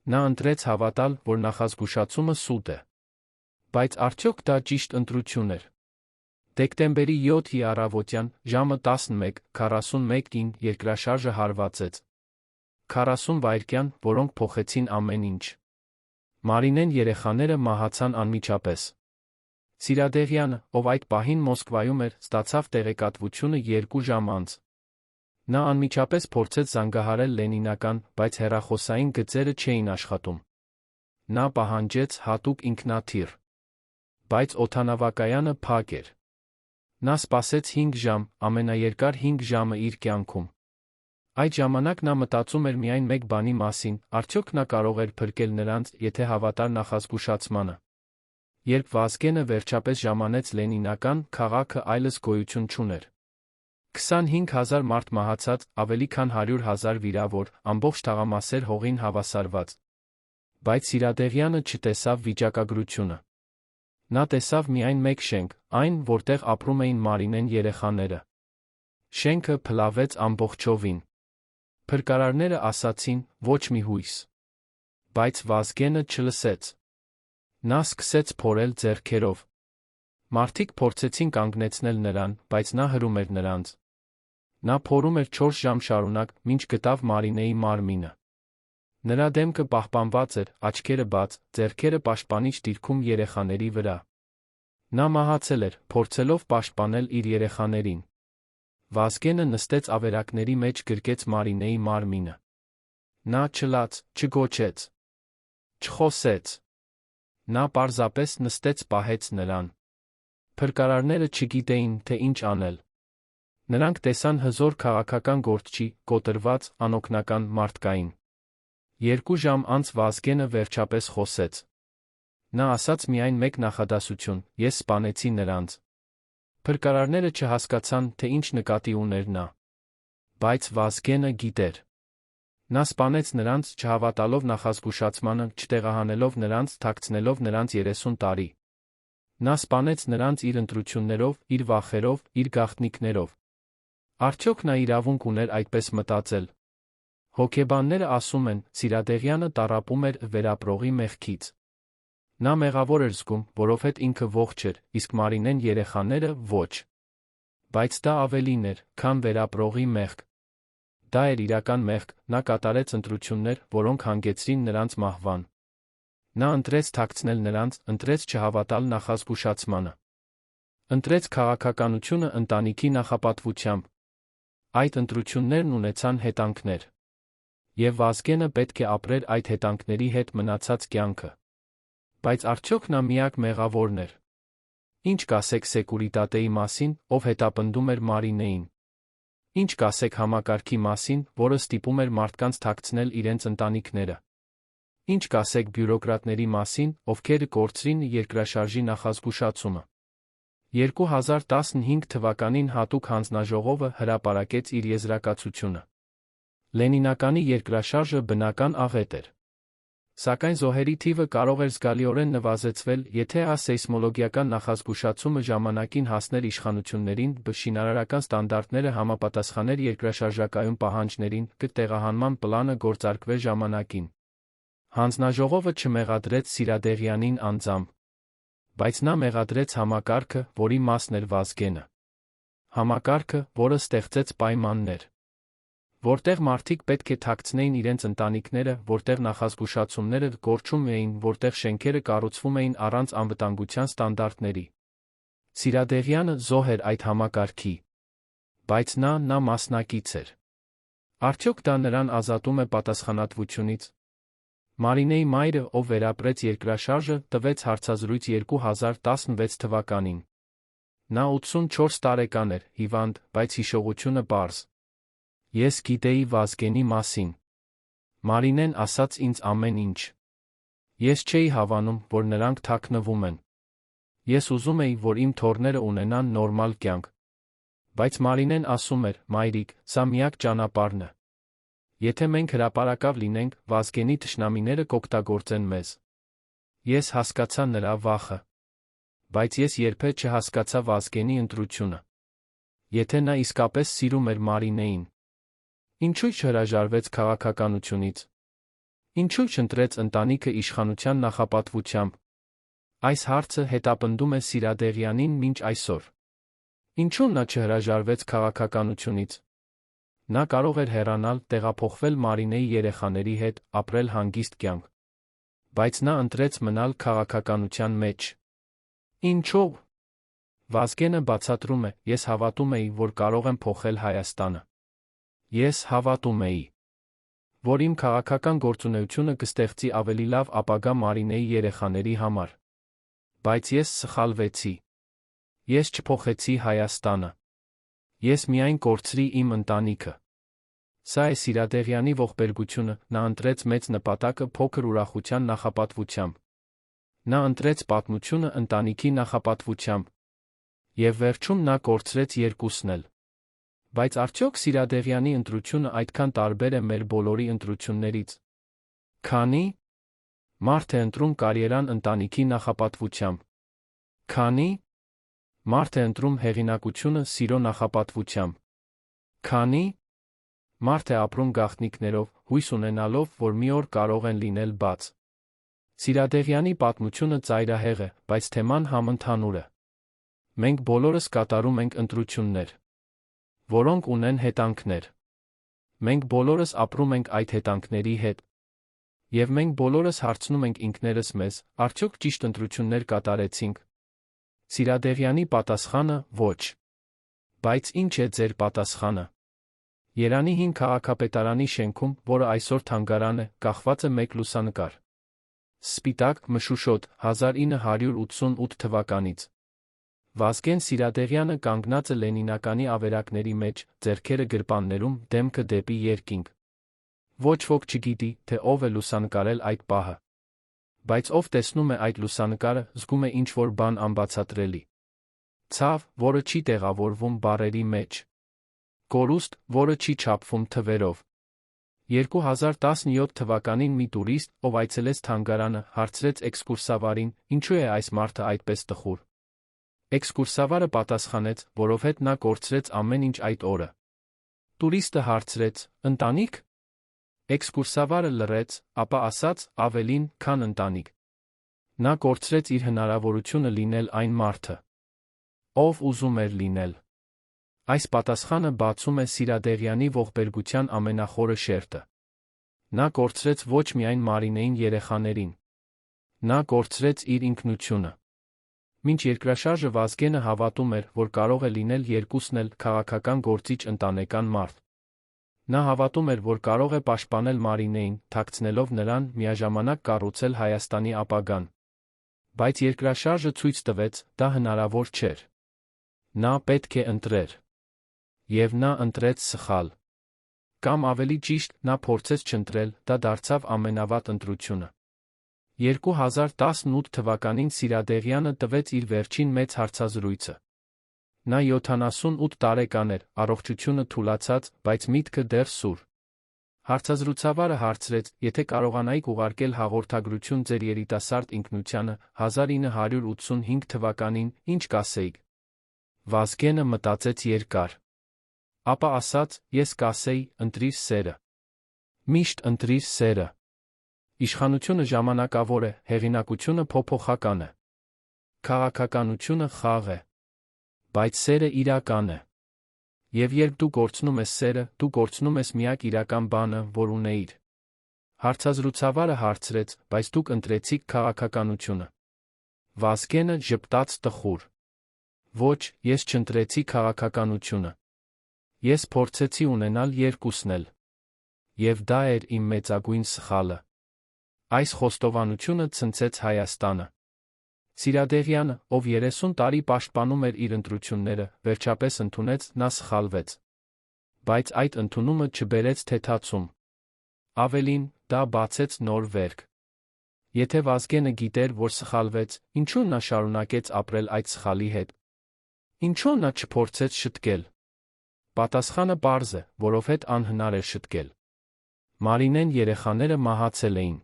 Նա ընտրեց հավատալ, որ նախազգուշացումը սուտ է։ Բայց արդյոք դա ճիշտ ընտրություն էր։ Դեկտեմբերի 7-ի առավոտյան, ժամը 11:41-ին երկրաշարժը հարվածեց։ 40 վայրկյան, որոնք փոխեցին ամեն ինչ։ Մարինեն երեխաները մահացան անմիջապես։ Սիրադեղյանը, ով այդ պահին Մոսկվայում էր, ստացավ տեղեկատվությունը 2 ժամ անց։ Նա անմիջապես փորձեց զանգահարել Լենինական, բայց հեռախոսային գծերը չէին աշխատում։ Նա պահանջեց հատուկ ինքնաթիռ։ Բայց օդանավակայանը փակ էր։ Նա սպասեց 5 ժամ, ամենաերկար 5 ժամը իր կյանքում։ Այդ ժամանակ նա մտածում էր միայն մեկ բանի մասին, արդյոք նա կարող էր փրկել նրանց, եթե հավատար նախազգուշացմանը։ Երբ Վազգենը վերջապես ժամանեց Լենինական, քաղաքը այլս գոյություն չուներ։ 25,000 մարդ մահացած, ավելի քան 100,000 վիրավոր, ամբողջ թաղամասեր հողին հավասարված։ Բայց Սիրադեղյանը չտեսավ վիճակագրությունը։ Նա տեսավ միայն մեկ շենք, այն, որտեղ ապրում էին Մարինեն երեխաները։ Շենքը փլավեց ամբողջովին։ Փրկարարները ասացին՝ ոչ մի հույս։ Բայց Վազգենը չլսեց։ Նա սկսեց փորել ձեռքերով։ Մարդիկ փորձեցին կանգնեցնել նրան, բայց նա հրում էր նրանց։ Նա փորում էր 4 ժամ շարունակ, մինչ գտավ Մարինեի մարմինը։ Նրա դեմքը պահպանված էր, աչքերը բաց, ձեռքերը պաշտպանիչ դիրքում երեխաների վրա։ Նա մահացել էր, փորձելով պաշտպանել իր երեխաներին։ Վազգենը նստեց ավերակների մեջ գրկեց Մարինեի մարմինը։ Նա չլաց, չգոչեց, չխոսեց։ Նա պարզապես նստեց պահեց նրան։ Փրկարարները չգիտեին, թե ինչ անել։ Նրանք տեսան հզոր քաղաքական գործչի, կոտրված, անօգնական մարդկային։ 2 ժամ անց Վազգենը վերջապես խոսեց։ Նա ասաց միայն մեկ նախադասություն՝ ես սպանեցի նրանց։ Փրկարարները չհասկացան, թե ինչ նկատի ուներ նա։ Բայց Վազգենը գիտեր։ Նա սպանեց նրանց, չհավատալով նախազգուշացմանը, չտեղահանելով նրանց, թաքցնելով նրանց 30 տարի։ Նա սպանեց նրանց իր ընտրություններով, իր վախերով, իր գաղտնիքներով։ Արդյոք նա իրավունք ուներ այդպես մտածել։ Հոգեբանները ասում են, Սիրադեղյանը տառապում էր վերապրողի մեղքից։ Նա մեղավոր էր զգում, որովհետև ինքը ողջ էր, իսկ Մարինեն երեխաները ոչ։ Բայց դա ավելին էր, քան վերապրողի մեղք։ Դա էր իրական մեղք, նա կատարեց ընտրություններ, որոնք հանգեցրին նրանց մահվան։ Նա ընտրեց թաքցնել նրանց, ընտրեց չհավատալ նախազգուշացմանը։ Ընտրեց քաղաքականությունը ընտանիքի նախապատվությամբ։ Այդ ընտրություններն ունեցան հետանքներ։ Եվ Վազգենը պետք է ապրեր այդ հետանքների հետ մնացած կյանքը։ Բայց արդյոք նա միակ մեղավորն էր։ Ինչ կասեք Սեկուրիտատեի մասին, ով հետապնդում էր Մարինեին։ Ինչ կասեք համակարգի մասին, որը ստիպում էր մարդկանց թաքցնել իրենց ընտանիքները։ Ինչ կասեք բյուրոկրատների մասին, ովքեր կորցրին երկրաշարժի նախազգուշացումը։ 2015 թվականին հատուկ հանձնաժողովը հրապարակեց իր եզրակացությունը։ Լենինականի երկրաշարժը բնական աղետ էր։ Սակայն զոհերի թիվը կարող էր զգալիորեն նվազեցվել, եթե սեյսմոլոգիական նախազգուշացումը ժամանակին հասներ իշխանություններին, շինարարական ստանդարտները համապատասխաներ երկրաշարժակայուն պահանջներին, տեղահանման պլանը գործարկվեր ժամանակին։ Հանձնաժողովը չմեղադրեց Սիրադեղյանին անձամբ։ Բայց նա մեղադրեց համակարգը, որի մասն էր Վազգենը։ Համակարգը, որը ստեղծեց պայմաններ, որտեղ մարդիկ պետք է թաքցնեին իրենց ընտանիքները, որտեղ նախազգուշացումները կորչում էին, որտեղ շենքերը կառուցվում էին առանց անվտանգության ստանդարտների։ Սիրադեղյանը զոհ էր այդ համակարգի։ Բայց նա մասնակից էր։ Արդյոք դա նրան ազատում է պատասխանատվությունից։ Մարինեի մայրը, ով վերապրեց երկրաշարժը, տվեց հարցազրույց 2016 թվականին։ Նա 84 տարեկան էր, հիվանդ, բայց հիշողությունը պարզ։ Ես գիտեի Վազգենի մասին։ Մարինեն ասաց ինձ ամեն ինչ։ Ես չէի հավանում, որ նրանք թաքնվում են։ Ես ուզում էի, որ իմ թոռները ունենան նորմալ կյանք։ Բայց Մարինեն ասում էր. «Մայրիկ, սա միակ ճանապարհն է։ Եթե մենք հրապարակավ լինենք, Վազգենի թշնամիները կօգտագործեն մեզ»։ Ես հասկացա նրա վախը։ Բայց ես երբեք չհասկացա Վազգենի ընտրությունը։ Եթե նա իսկապես սիրում էր Մարինեին, ինչու չհրաժարվեց քաղաքականությունից։ Ինչու չընտրեց ընտանիքը իշխանության նախապատվությամբ։ Այս հարցը հետապնդում է Սիրադեղյանին մինչ այսօր։ Ինչու նա չհրաժարվեց քաղաքականությունից։ Նա կարող էր հեռանալ, տեղափոխվել Մարինեի երեխաների հետ, ապրել հանգիստ կյանք։ Բայց նա ընտրեց մնալ քաղաքականության մեջ։ Ինչո՞վ։ Վազգենը բացատրում է. «Ես հավատում էի, որ կարող եմ փոխել Հայաստանը։ Ես հավատում էի, որ իմ քաղաքական գործունեությունը կստեղծի ավելի լավ ապագա Մարինեի երեխաների համար։ Բայց ես սխալվեցի։ Ես չփոխեցի Հայաստանը։ Ես միայն կորցրի իմ ընտանիքը»։ Սա է Սիրադեղյանի ողբերգությունը, նա ընտրեց մեծ նպատակը փոքր ուրախության նախապատվությամբ։ Նա ընտրեց պատմությունը ընտանիքի նախապատվությամբ։ Եվ վերջում նա կորցրեց երկուսն էլ։ Բայց արդյոք Սիրադեղյանի ընտրությունը այդքան տարբեր է մեր բոլորի ընտրություններից։ Քանի՞ մարդ է ընտրում կարիերան ընտանիքի նախապատվությամբ։ Քանի՞ մարդ է ընտրում հեղինակությունը սիրո նախապատվությամբ։ Քանի՞ մարդ է ապրում գաղտնիքներով, հույս ունենալով, որ մի օր կարող են լինել բաց։ Սիրադեղյանի պատմությունը ծայրահեղ է, բայց թեման համընդհանուր է։ Մենք բոլորս կատարում ենք ընտրություններ, որոնք ունեն հետանքներ։ Մենք բոլորս ապրում ենք այդ հետանքների հետ։ Եվ մենք բոլորս հարցնում ենք ինքներս մեզ, արդյոք ճիշտ ընտրություններ կատարեցինք։ Սիրադեղյանի պատասխանը՝ ոչ։ Բայց ինչ է ձեր պատասխանը։ Երանի հին քաղաքապետարանի շենքում, որը այսօր թանգարան է, կախված է մեկ լուսանկար։ Սպիտակ, մշուշոտ, 1988 թվականից։ Վազգեն Սիրադեղյանը կանգնած է Լենինականի ավերակների մեջ, ձեռքերը գրպաններում, դեմքը դեպի երկինք։ Ոչ ոք չգիտի, թե ով է լուսանկարել այդ պահը։ Բայց ով տեսնում է այդ լուսանկարը, զգում է ինչ-որ բան անբացատրելի։ Ցավ, որը չի տեղավորվում բառերի մեջ։ Կորուստ, որը չի չափվում թվերով։ 2017 թվականին մի տուրիստ, ով այցելեց թանգարանը, հարցրեց էքսկուրսավարին, ինչու է այս մարդը այդպես տխուր։ Էքսկուրսավարը պատասխանեց, որովհետև նա կորցրեց ամեն ինչ այդ օրը։ Տուրիստը հարցրեց. ընտանիք։ Էքսկուրսավարը լռեց, ապա ասաց. ավելին, քան ընտանիք։ Նա կորցրեց իր հնարավորությունը լինել այն մարդը, ով ուզում էր լինել։ Այս պատասխանը բացում է Սիրադեղյանի ողբերգության ամենախորը շերտը։ Նա կորցրեց ոչ միայն Մարինեին երեխաներին։ Նա կորցրեց իր ինքնությունը։ Մինչ երկրաշարժը Վազգենը հավատում էր, որ կարող է լինել երկուսն էլ քաղաքական գործիչ ընտանեկան մարդ։ Նա հավատում էր, որ կարող է պաշտպանել Մարինեին, թաքցնելով նրան, միաժամանակ կառուցել Հայաստանի ապագան։ Բայց երկրաշարժը ցույց տվեց, դա հնարավոր չէր։ Նա պետք է ընտրեր։ Եվ նա ընտրեց սխալ։ Կամ ավելի ճիշտ, նա փորձեց չընտրել, դա դարձավ ամենավատ ընտրությունը։ 2018 թվականին Սիրադեղյանը տվեց իր վերջին մեծ հարցազրույցը։ Նա 78 տարեկան էր, առողջությունը թուլացած, բայց միտքը դեռ սուր։ Հարցազրույցավարը հարցրեց. եթե կարողանայիք ուղարկել հաղորդագրություն ձեր երիտասարդ ինքնությանը 1985 թվականին, ինչ կասեիք։ Վազգենը մտածեց երկար։ Ապա ասաց. ես կասեի, ընտրիր սերը։ Միշտ ընտրիր սերը։ Իշխանությունը ժամանակավոր է, հեղինակությունը փոփոխական է։ Քաղաքականությունը խաղ է։ Բայց սերը իրական է։ Եվ երբ դու կորցնում ես սերը, դու կորցնում ես միակ իրական բանը, որ ունեիր։ Հարցազրույցավարը հարցրեց. բայց դուք ընտրեցիք քաղաքականությունը։ Վազգենը ժպտաց տխուր։ Ոչ, ես չընտրեցի քաղաքականությունը։ Ես փորձեցի ունենալ երկուսն էլ։ Եվ դա էր իմ մեծագույն սխալը։ Այս խոստովանությունը ցնցեց Հայաստանը։ Սիրադեղյանը, ով 30 տարի պաշտպանում էր իր ընտրությունները, վերջապես ընդունեց, նա սխալվեց։ Բայց այդ ընդունումը չբերեց թեթացում։ Ավելին, դա բացեց նոր վերք։ Եթե Վազգենը գիտեր, որ սխալվեց, ինչու նա շարունակեց ապրել այդ սխալի հետ։ Ինչու նա չփորձեց շտկել։ Պատասխանը պարզ է, որովհետ անհնար էր շտկել։ Մարինեն երեխաները մահացել էին։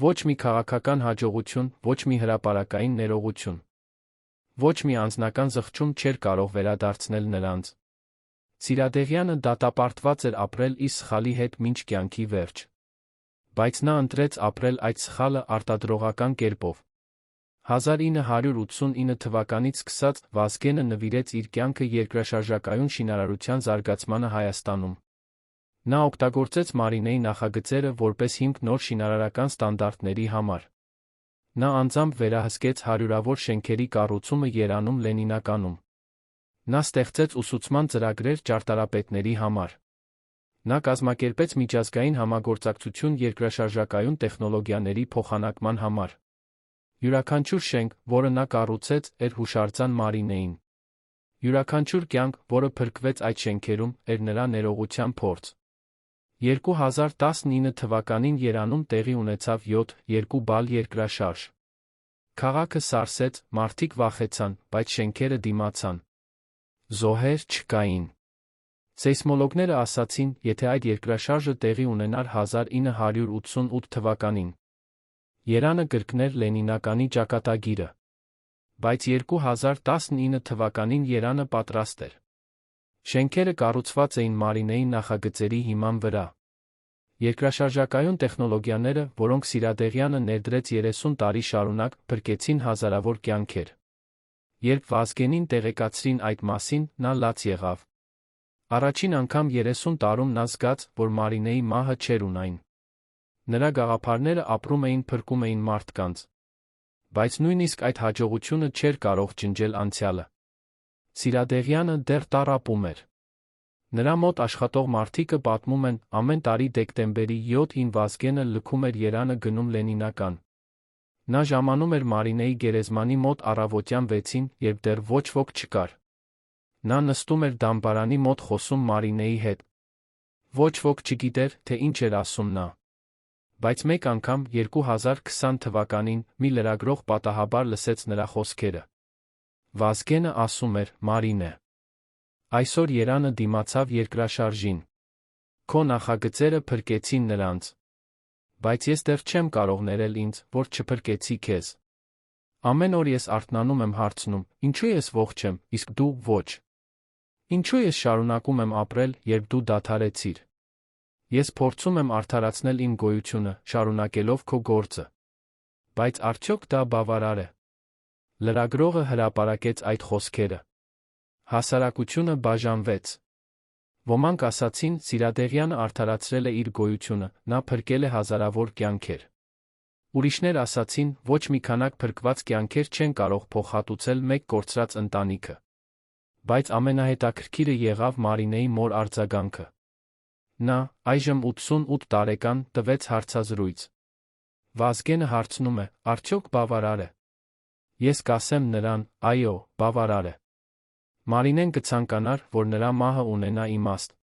Ոչ մի քաղաքական հաջողություն, ոչ մի հրապարակային ներողություն, ոչ մի անձնական զղջում չէր կարող վերադարձնել նրանց։ Սիրադեղյանը դատապարտված էր ապրել իր սխալի հետ մինչ կյանքի վերջ։ Բայց նա ընտրեց ապրել այդ սխալը արտադրողական կերպով։ 1989 թվականից սկսած Վազգենը նվիրեց իր կյանքը երկրաշարժակայուն շինարարության զարգացմանը Հայաստանում։ Նա օգտագործեց Մարինեի նախագծերը որպես հիմք նոր շինարարական ստանդարտների համար։ Նա անձամբ վերահսկեց հարյուրավոր շենքերի կառուցումը Երանում Լենինականում։ Նա ստեղծեց ուսուցման ծրագրեր ճարտարապետների համար։ Նա կազմակերպեց միջազգային համագործակցություն երկրաշարժակայուն տեխնոլոգիաների փոխանակման համար։ Յուրաքանչյուր շենք, որը նա կառուցեց, էր հուշարձան Մարինեին։ Յուրաքանչյուր կյանք, որը փրկվեց այդ շենքերում, էր նրա ներողության փորձ։ 2019 թվականին Երանում տեղի ունեցավ 7.2 բալ երկրաշարժ։ Քաղաքը սարսեց, մարդիկ վախեցան, բայց շենքերը դիմացան։ Զոհեր չկային։ Սեյսմոլոգները ասացին, եթե այդ երկրաշարժը տեղի ունենար 1988 թվականին, Երանը կրկներ Լենինականի ճակատագիրը։ Բայց 2019 թվականին Երանը պատրաստ էր։ Շենքերը կառուցված էին Մարինեի նախագծերի հիման վրա։ Երկրաշարժակայուն տեխնոլոգիաները, որոնք Սիրադեղյանը ներդրեց 30 տարի շարունակ, փրկեցին հազարավոր կյանքեր։ Երբ Վազգենին տեղեկացրին այդ մասին, նա լաց եղավ։ Առաջին անգամ 30 տարում նա զգաց, որ Մարինեի մահը չէր ունայն։ Նրա գաղափարները ապրում էին, փրկում էին մարդկանց։ Բայց նույնիսկ այդ հաջողությունը չէր կարող ջնջել անցյալը։ Սիրադեղյանը դեռ տառապում էր։ Նրա մոտ աշխատող մարդիկը պատմում են, ամեն տարի դեկտեմբերի 7-ին Վազգենը լքում էր Երանը գնում Լենինական։ Նա ժամանում էր Մարինեի գերեզմանի մոտ առավոտյան 6-ին, երբ դեռ ոչ ոք չկար։ Նա նստում էր դամբարանի մոտ խոսում Մարինեի հետ։ Ոչ ոք չգիտեր, թե ինչ էր ասում նա։ Բայց մեկ անգամ 2020 թվականին մի լրագրող պատահաբար լսեց նրա խոսքերը։ Վազգենը ասում էր. «Մարինե, այսօր Երանը դիմացավ երկրաշարժին։ Քո նախագծերը փրկեցին նրանց։ Բայց ես դեռ չեմ կարող ներել ինձ, որ չփրկեցի քեզ։ Ամեն օր ես արթնանում եմ հարցնում, ինչու ես ողջ եմ, իսկ դու ոչ։ Ինչու ես շարունակում եմ ապրել, երբ դու դադարեցիր։ Ես փորձում եմ արդարացնել իմ գոյությունը, շարունակելով քո գործը։ Բայց արդյոք դա բավարար է»։ Լրագրողը հրապարակեց այդ խոսքերը։ Հասարակությունը բաժանվեց։ Ոմանք ասացին, Սիրադեղյանը արդարացրել է իր գոյությունը, նա փրկել է հազարավոր կյանքեր։ Ուրիշներ ասացին, ոչ մի քանակ փրկված կյանքեր չեն կարող փոխհատուցել մեկ կորցրած ընտանիքը։ Բայց ամենահետաքրքիրը եղավ Մարինեի մոր արձագանքը։ Նա, այժմ 88 տարեկան, տվեց հարցազրույց։ Վազգենը հարցնում է. «Արդյոք բավարար է»։ Ես կասեմ նրան. «Այո, բավարար է»։ Մարինեն կցանկանար, որ նրա մահը ունենա իմաստ։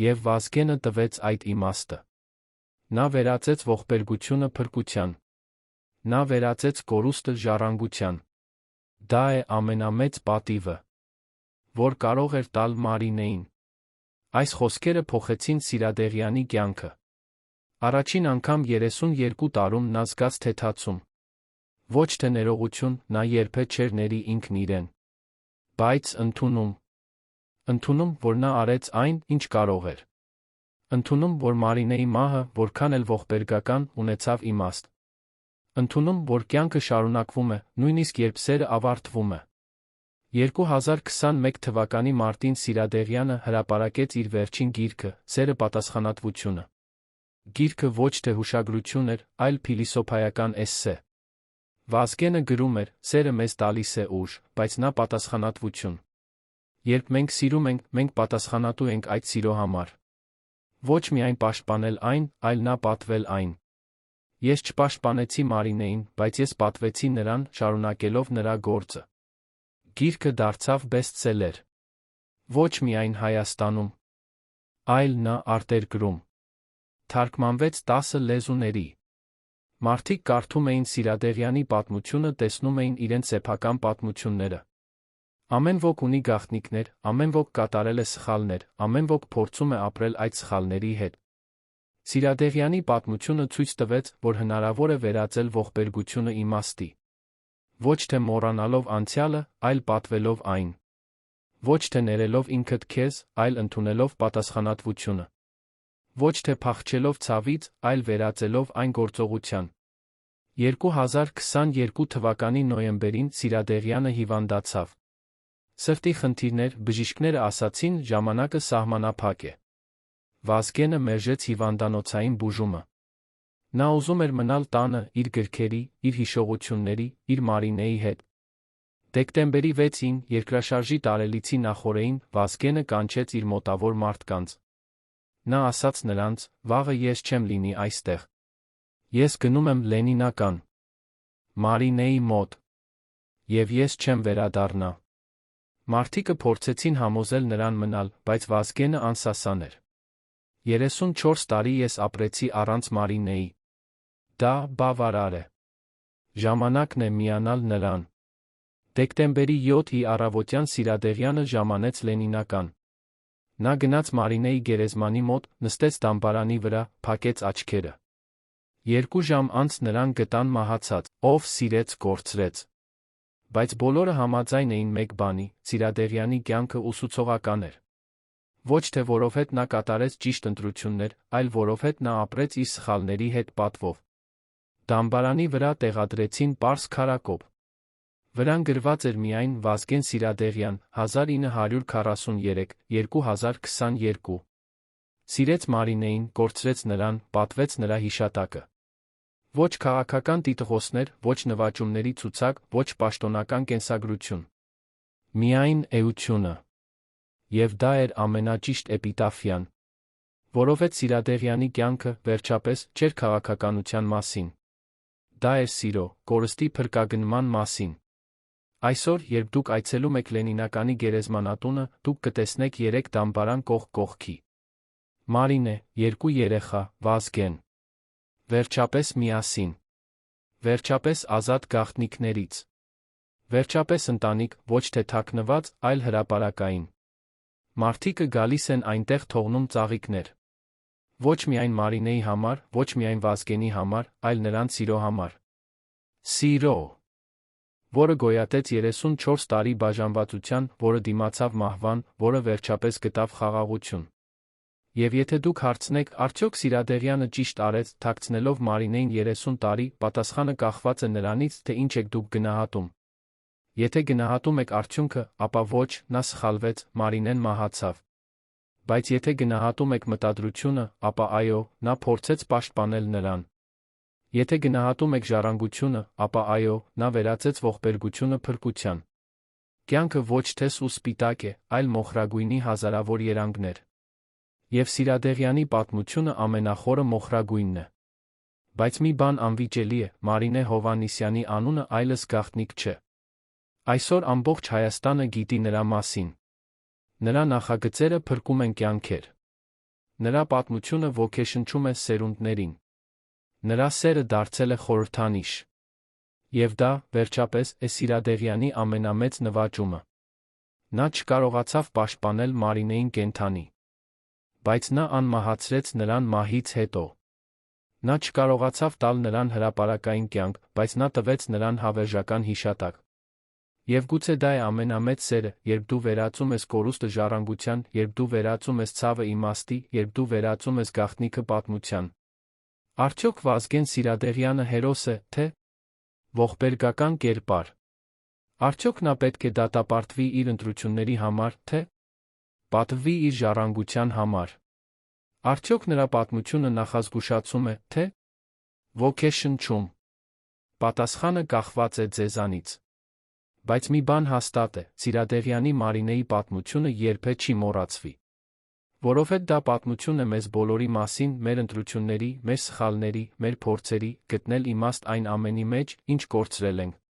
Եվ Վազգենը տվեց այդ իմաստը։ Նա վերածեց ողբերգությունը փրկության։ Նա վերածեց կորուստը ժառանգության։ Դա է ամենամեծ պատիվը, որ կարող էր տալ Մարինեին։ Այս խոսքերը փոխեցին Սիրադեղյանի կյանքը։ Առաջին անգամ 32 տարում նա զգաց թեթացում։ Ոչ թե ներողություն, նա երբեք չէր ների ինքն իրեն։ Բայց ընդունում, որ նա արեց այն, ինչ կարող էր։ Ընդունում, որ Մարինեի մահը, որքան էլ ողբերգական, ունեցավ իմաստ։ Ընդունում, որ կյանքը շարունակվում է, նույնիսկ երբ սերը ավարտվում է։ 2021 թվականի մարտին Սիրադեղյանը հրապարակեց իր վերջին գիրքը՝ «Սերը պատասխանատվությունը»։ Գիրքը ոչ թե հուշագրություն էր, այլ փիլիսոփայական էսսե։ Վազգենը գրում էր. «Սերը մեզ տալիս է ուժ, բայց նա պատասխանատվություն։ Երբ մենք սիրում ենք, մենք պատասխանատու ենք այդ սիրո համար։ Ոչ միայն պաշտպանել այն, այլ նա պատվել այն։ Ես չպաշտպանեցի Մարինեին, բայց ես պատվեցի նրան, շարունակելով նրա գործը»։ Գիրքը դարձավ բեսթսելեր։ Ոչ միայն Հայաստանում, այլ նա արտերկրում։ Թարգմանվեց 10 լեզուների։ Մարդիկ կարդում էին Սիրադեղյանի պատմությունը, տեսնում էին իրենց սեփական պատմությունները։ Ամեն ոք ունի գաղտնիքներ, ամեն ոք կատարել է սխալներ, ամեն ոք փորձում է ապրել այդ սխալների հետ։ Սիրադեղյանի պատմությունը ցույց տվեց, որ հնարավոր է վերածել ողբերգությունը իմաստի։ Ոչ թե մոռանալով անցյալը, այլ պատվելով այն։ Ոչ թե ներելով ինքդ քեզ, այլ ընդունելով պատասխանատվությունը։ Ոչ թե փախչելով ցավից, այլ վերածելով այն գործողության։ 2022 թվականի նոյեմբերին Սիրադեղյանը հիվանդացավ։ Սրտի խնդիրներ, բժիշկները ասացին, ժամանակը սահմանափակ է։ Վազգենը մերժեց հիվանդանոցային բուժումը։ Նա ուզում էր մնալ տանը, իր գրքերի, իր հիշողությունների, իր Մարինեի հետ։ Դեկտեմբերի 6-ին, երկրաշարժի տարելիցի նախօրեին, Վազգենը կանչեց իր մոտավոր մարդկանց։ Նա ասաց նրանց, վաղը ես չեմ լինի այստեղ։ Ես գնում եմ Լենինական Մարինեի մոտ։ Եվ ես չեմ վերադառնա։ Մարդիկը փորձեցին համոզել նրան մնալ, բայց Վազգենը անսասան էր։ 34 տարի ես ապրեցի առանց Մարինեի։ Դա բավարար է։ Ժամանակն է միանալ նրան։ Դեկտեմբերի 7-ի առավոտյան Սիրադեղյանը ժամանեց Լենինական։ Նա գնաց Մարինեի գերեզմանի մոտ, նստեց դամբարանի վրա, փակեց աչքերը։ 2 ժամ անց նրան գտան մահացած, ով սիրեց կորցրեց։ Բայց բոլորը համաձայն էին մեկ բանի՝ Սիրադեղյանի կյանքը ուսուցողական էր։ Ոչ թե որովհետև նա կատարեց ճիշտ ընտրություններ, այլ որովհետև նա ապրեց իր սխալների հետ պատվով։ Դամբարանի վրա տեղադրեցին պարզ քարակոպ։ Վրան գրված էր միայն Վազգեն Սիրադեղյան, 1943-2022։ Սիրեց Մարինեին, կորցրեց նրան, պատվեց նրա հիշատակը։ Ոչ քաղաքական տիտղոսներ, ոչ նվաճումների ցուցակ, ոչ պաշտոնական կենսագրություն։ Միայն էությունը։ Եվ դա էր ամենաճիշտ էպիտաֆիան։ Որովհետև Սիրադեղյանի կյանքը, վերջապես, չէր քաղաքականության մասին։ Դա էր սիրո, կորստի փրկագնման մասին։ Այսօր, երբ դուք այցելում եք Լենինականի գերեզմանատունը, դուք կտեսնեք 3 դամբարան կողք կողքի։ Մարինե, 2 երեխա, Վազգեն։ Վերջապես միասին։ Վերջապես ազատ գաղտնիքներից։ Վերջապես ընտանիք, ոչ թե թաքնված, այլ հրապարակային։ Մարդիկը գալիս են այնտեղ թողնում ծաղիկներ։ Ոչ միայն Մարինեի համար, ոչ միայն Վազգենի համար, այլ նրանց սիրո համար։ Սիրո, որը գոյատեց 34 տարի բաժանվածության, որը դիմացավ մահվան, որը վերջապես գտավ խաղաղություն։ Եվ եթե դուք հարցնեք, արդյոք Սիրադեղյանը ճիշտ արեց, թաքցնելով Մարինեին 30 տարի, պատասխանը կախված է նրանից, թե ինչ եք դուք գնահատում։ Եթե գնահատում եք արդյունքը, ապա ոչ, նա սխալվեց, Մարինեն մահացավ։ Բայց եթե գնահատում եք մտադրությունը, ապա այո, նա փորձեց պաշտպանել նրան։ Եթե գնահատում եք ժառանգությունը, ապա այո, նա վերածեց ողբերգությունը փրկության։ Կյանքը ոչ թե սպիտակ է, այլ մոխրագույնի հազարավոր երանգներ։ Եվ Սիրադեղյանի պատմությունը ամենախորը մոխրագույնն է։ Բայց մի բան անվիճելի է, Մարինե Հովհաննիսյանի անունը այլս գաղտնիք չէ։ Այսօր ամբողջ Հայաստանը գիտի նրա մասին։ Նրա նախագծերը փրկում են կյանքեր։ Նրա պատմությունը ոգեշնչում է սերունդներին։ Նրա սերը դարձել է խորհրդանիշ։ Եվ դա, վերջապես, է Սիրադեղյանի ամենամեծ նվաճումը։ Նա չկարողացավ պաշտպանել Մարինեին կենդանի։ Բայց նա անմահացրեց նրան մահից հետո։ Նա չկարողացավ տալ նրան հրապարակային կյանք, բայց նա տվեց նրան հավերժական հիշատակ։ Եվ գուցե դա է ամենամեծ սերը, երբ դու վերածում ես կորուստը ժառանգության, երբ դու վերածում ես ցավը իմաստի, երբ դու վերածում ես գաղտնիքը պատմության։ Արդյոք Վազգեն Սիրադեղյանը հերոս է, թե ողբերգական կերպար։ Արդյոք նա պետք է դատապարտվի իր ընտրությունների համար, թե պատվի իր ժառանգության համար։ Արդյոք նրա պատմությունը նախազգուշացում է, թե ոգեշնչում։ Պատասխանը կախված է ձեզանից։ Բայց մի բան հաստատ է, Սիրադեղյանի Մարինեի պատմությունը երբեք չի մոռացվի։ Որովհետև դա պատմություն է մեզ բոլորի մասին, մեր ընտրությունների, մեր սխալների, մեր փորձերի, գտնել իմաստ այն ամենի մեջ, ինչ կորցրել ենք։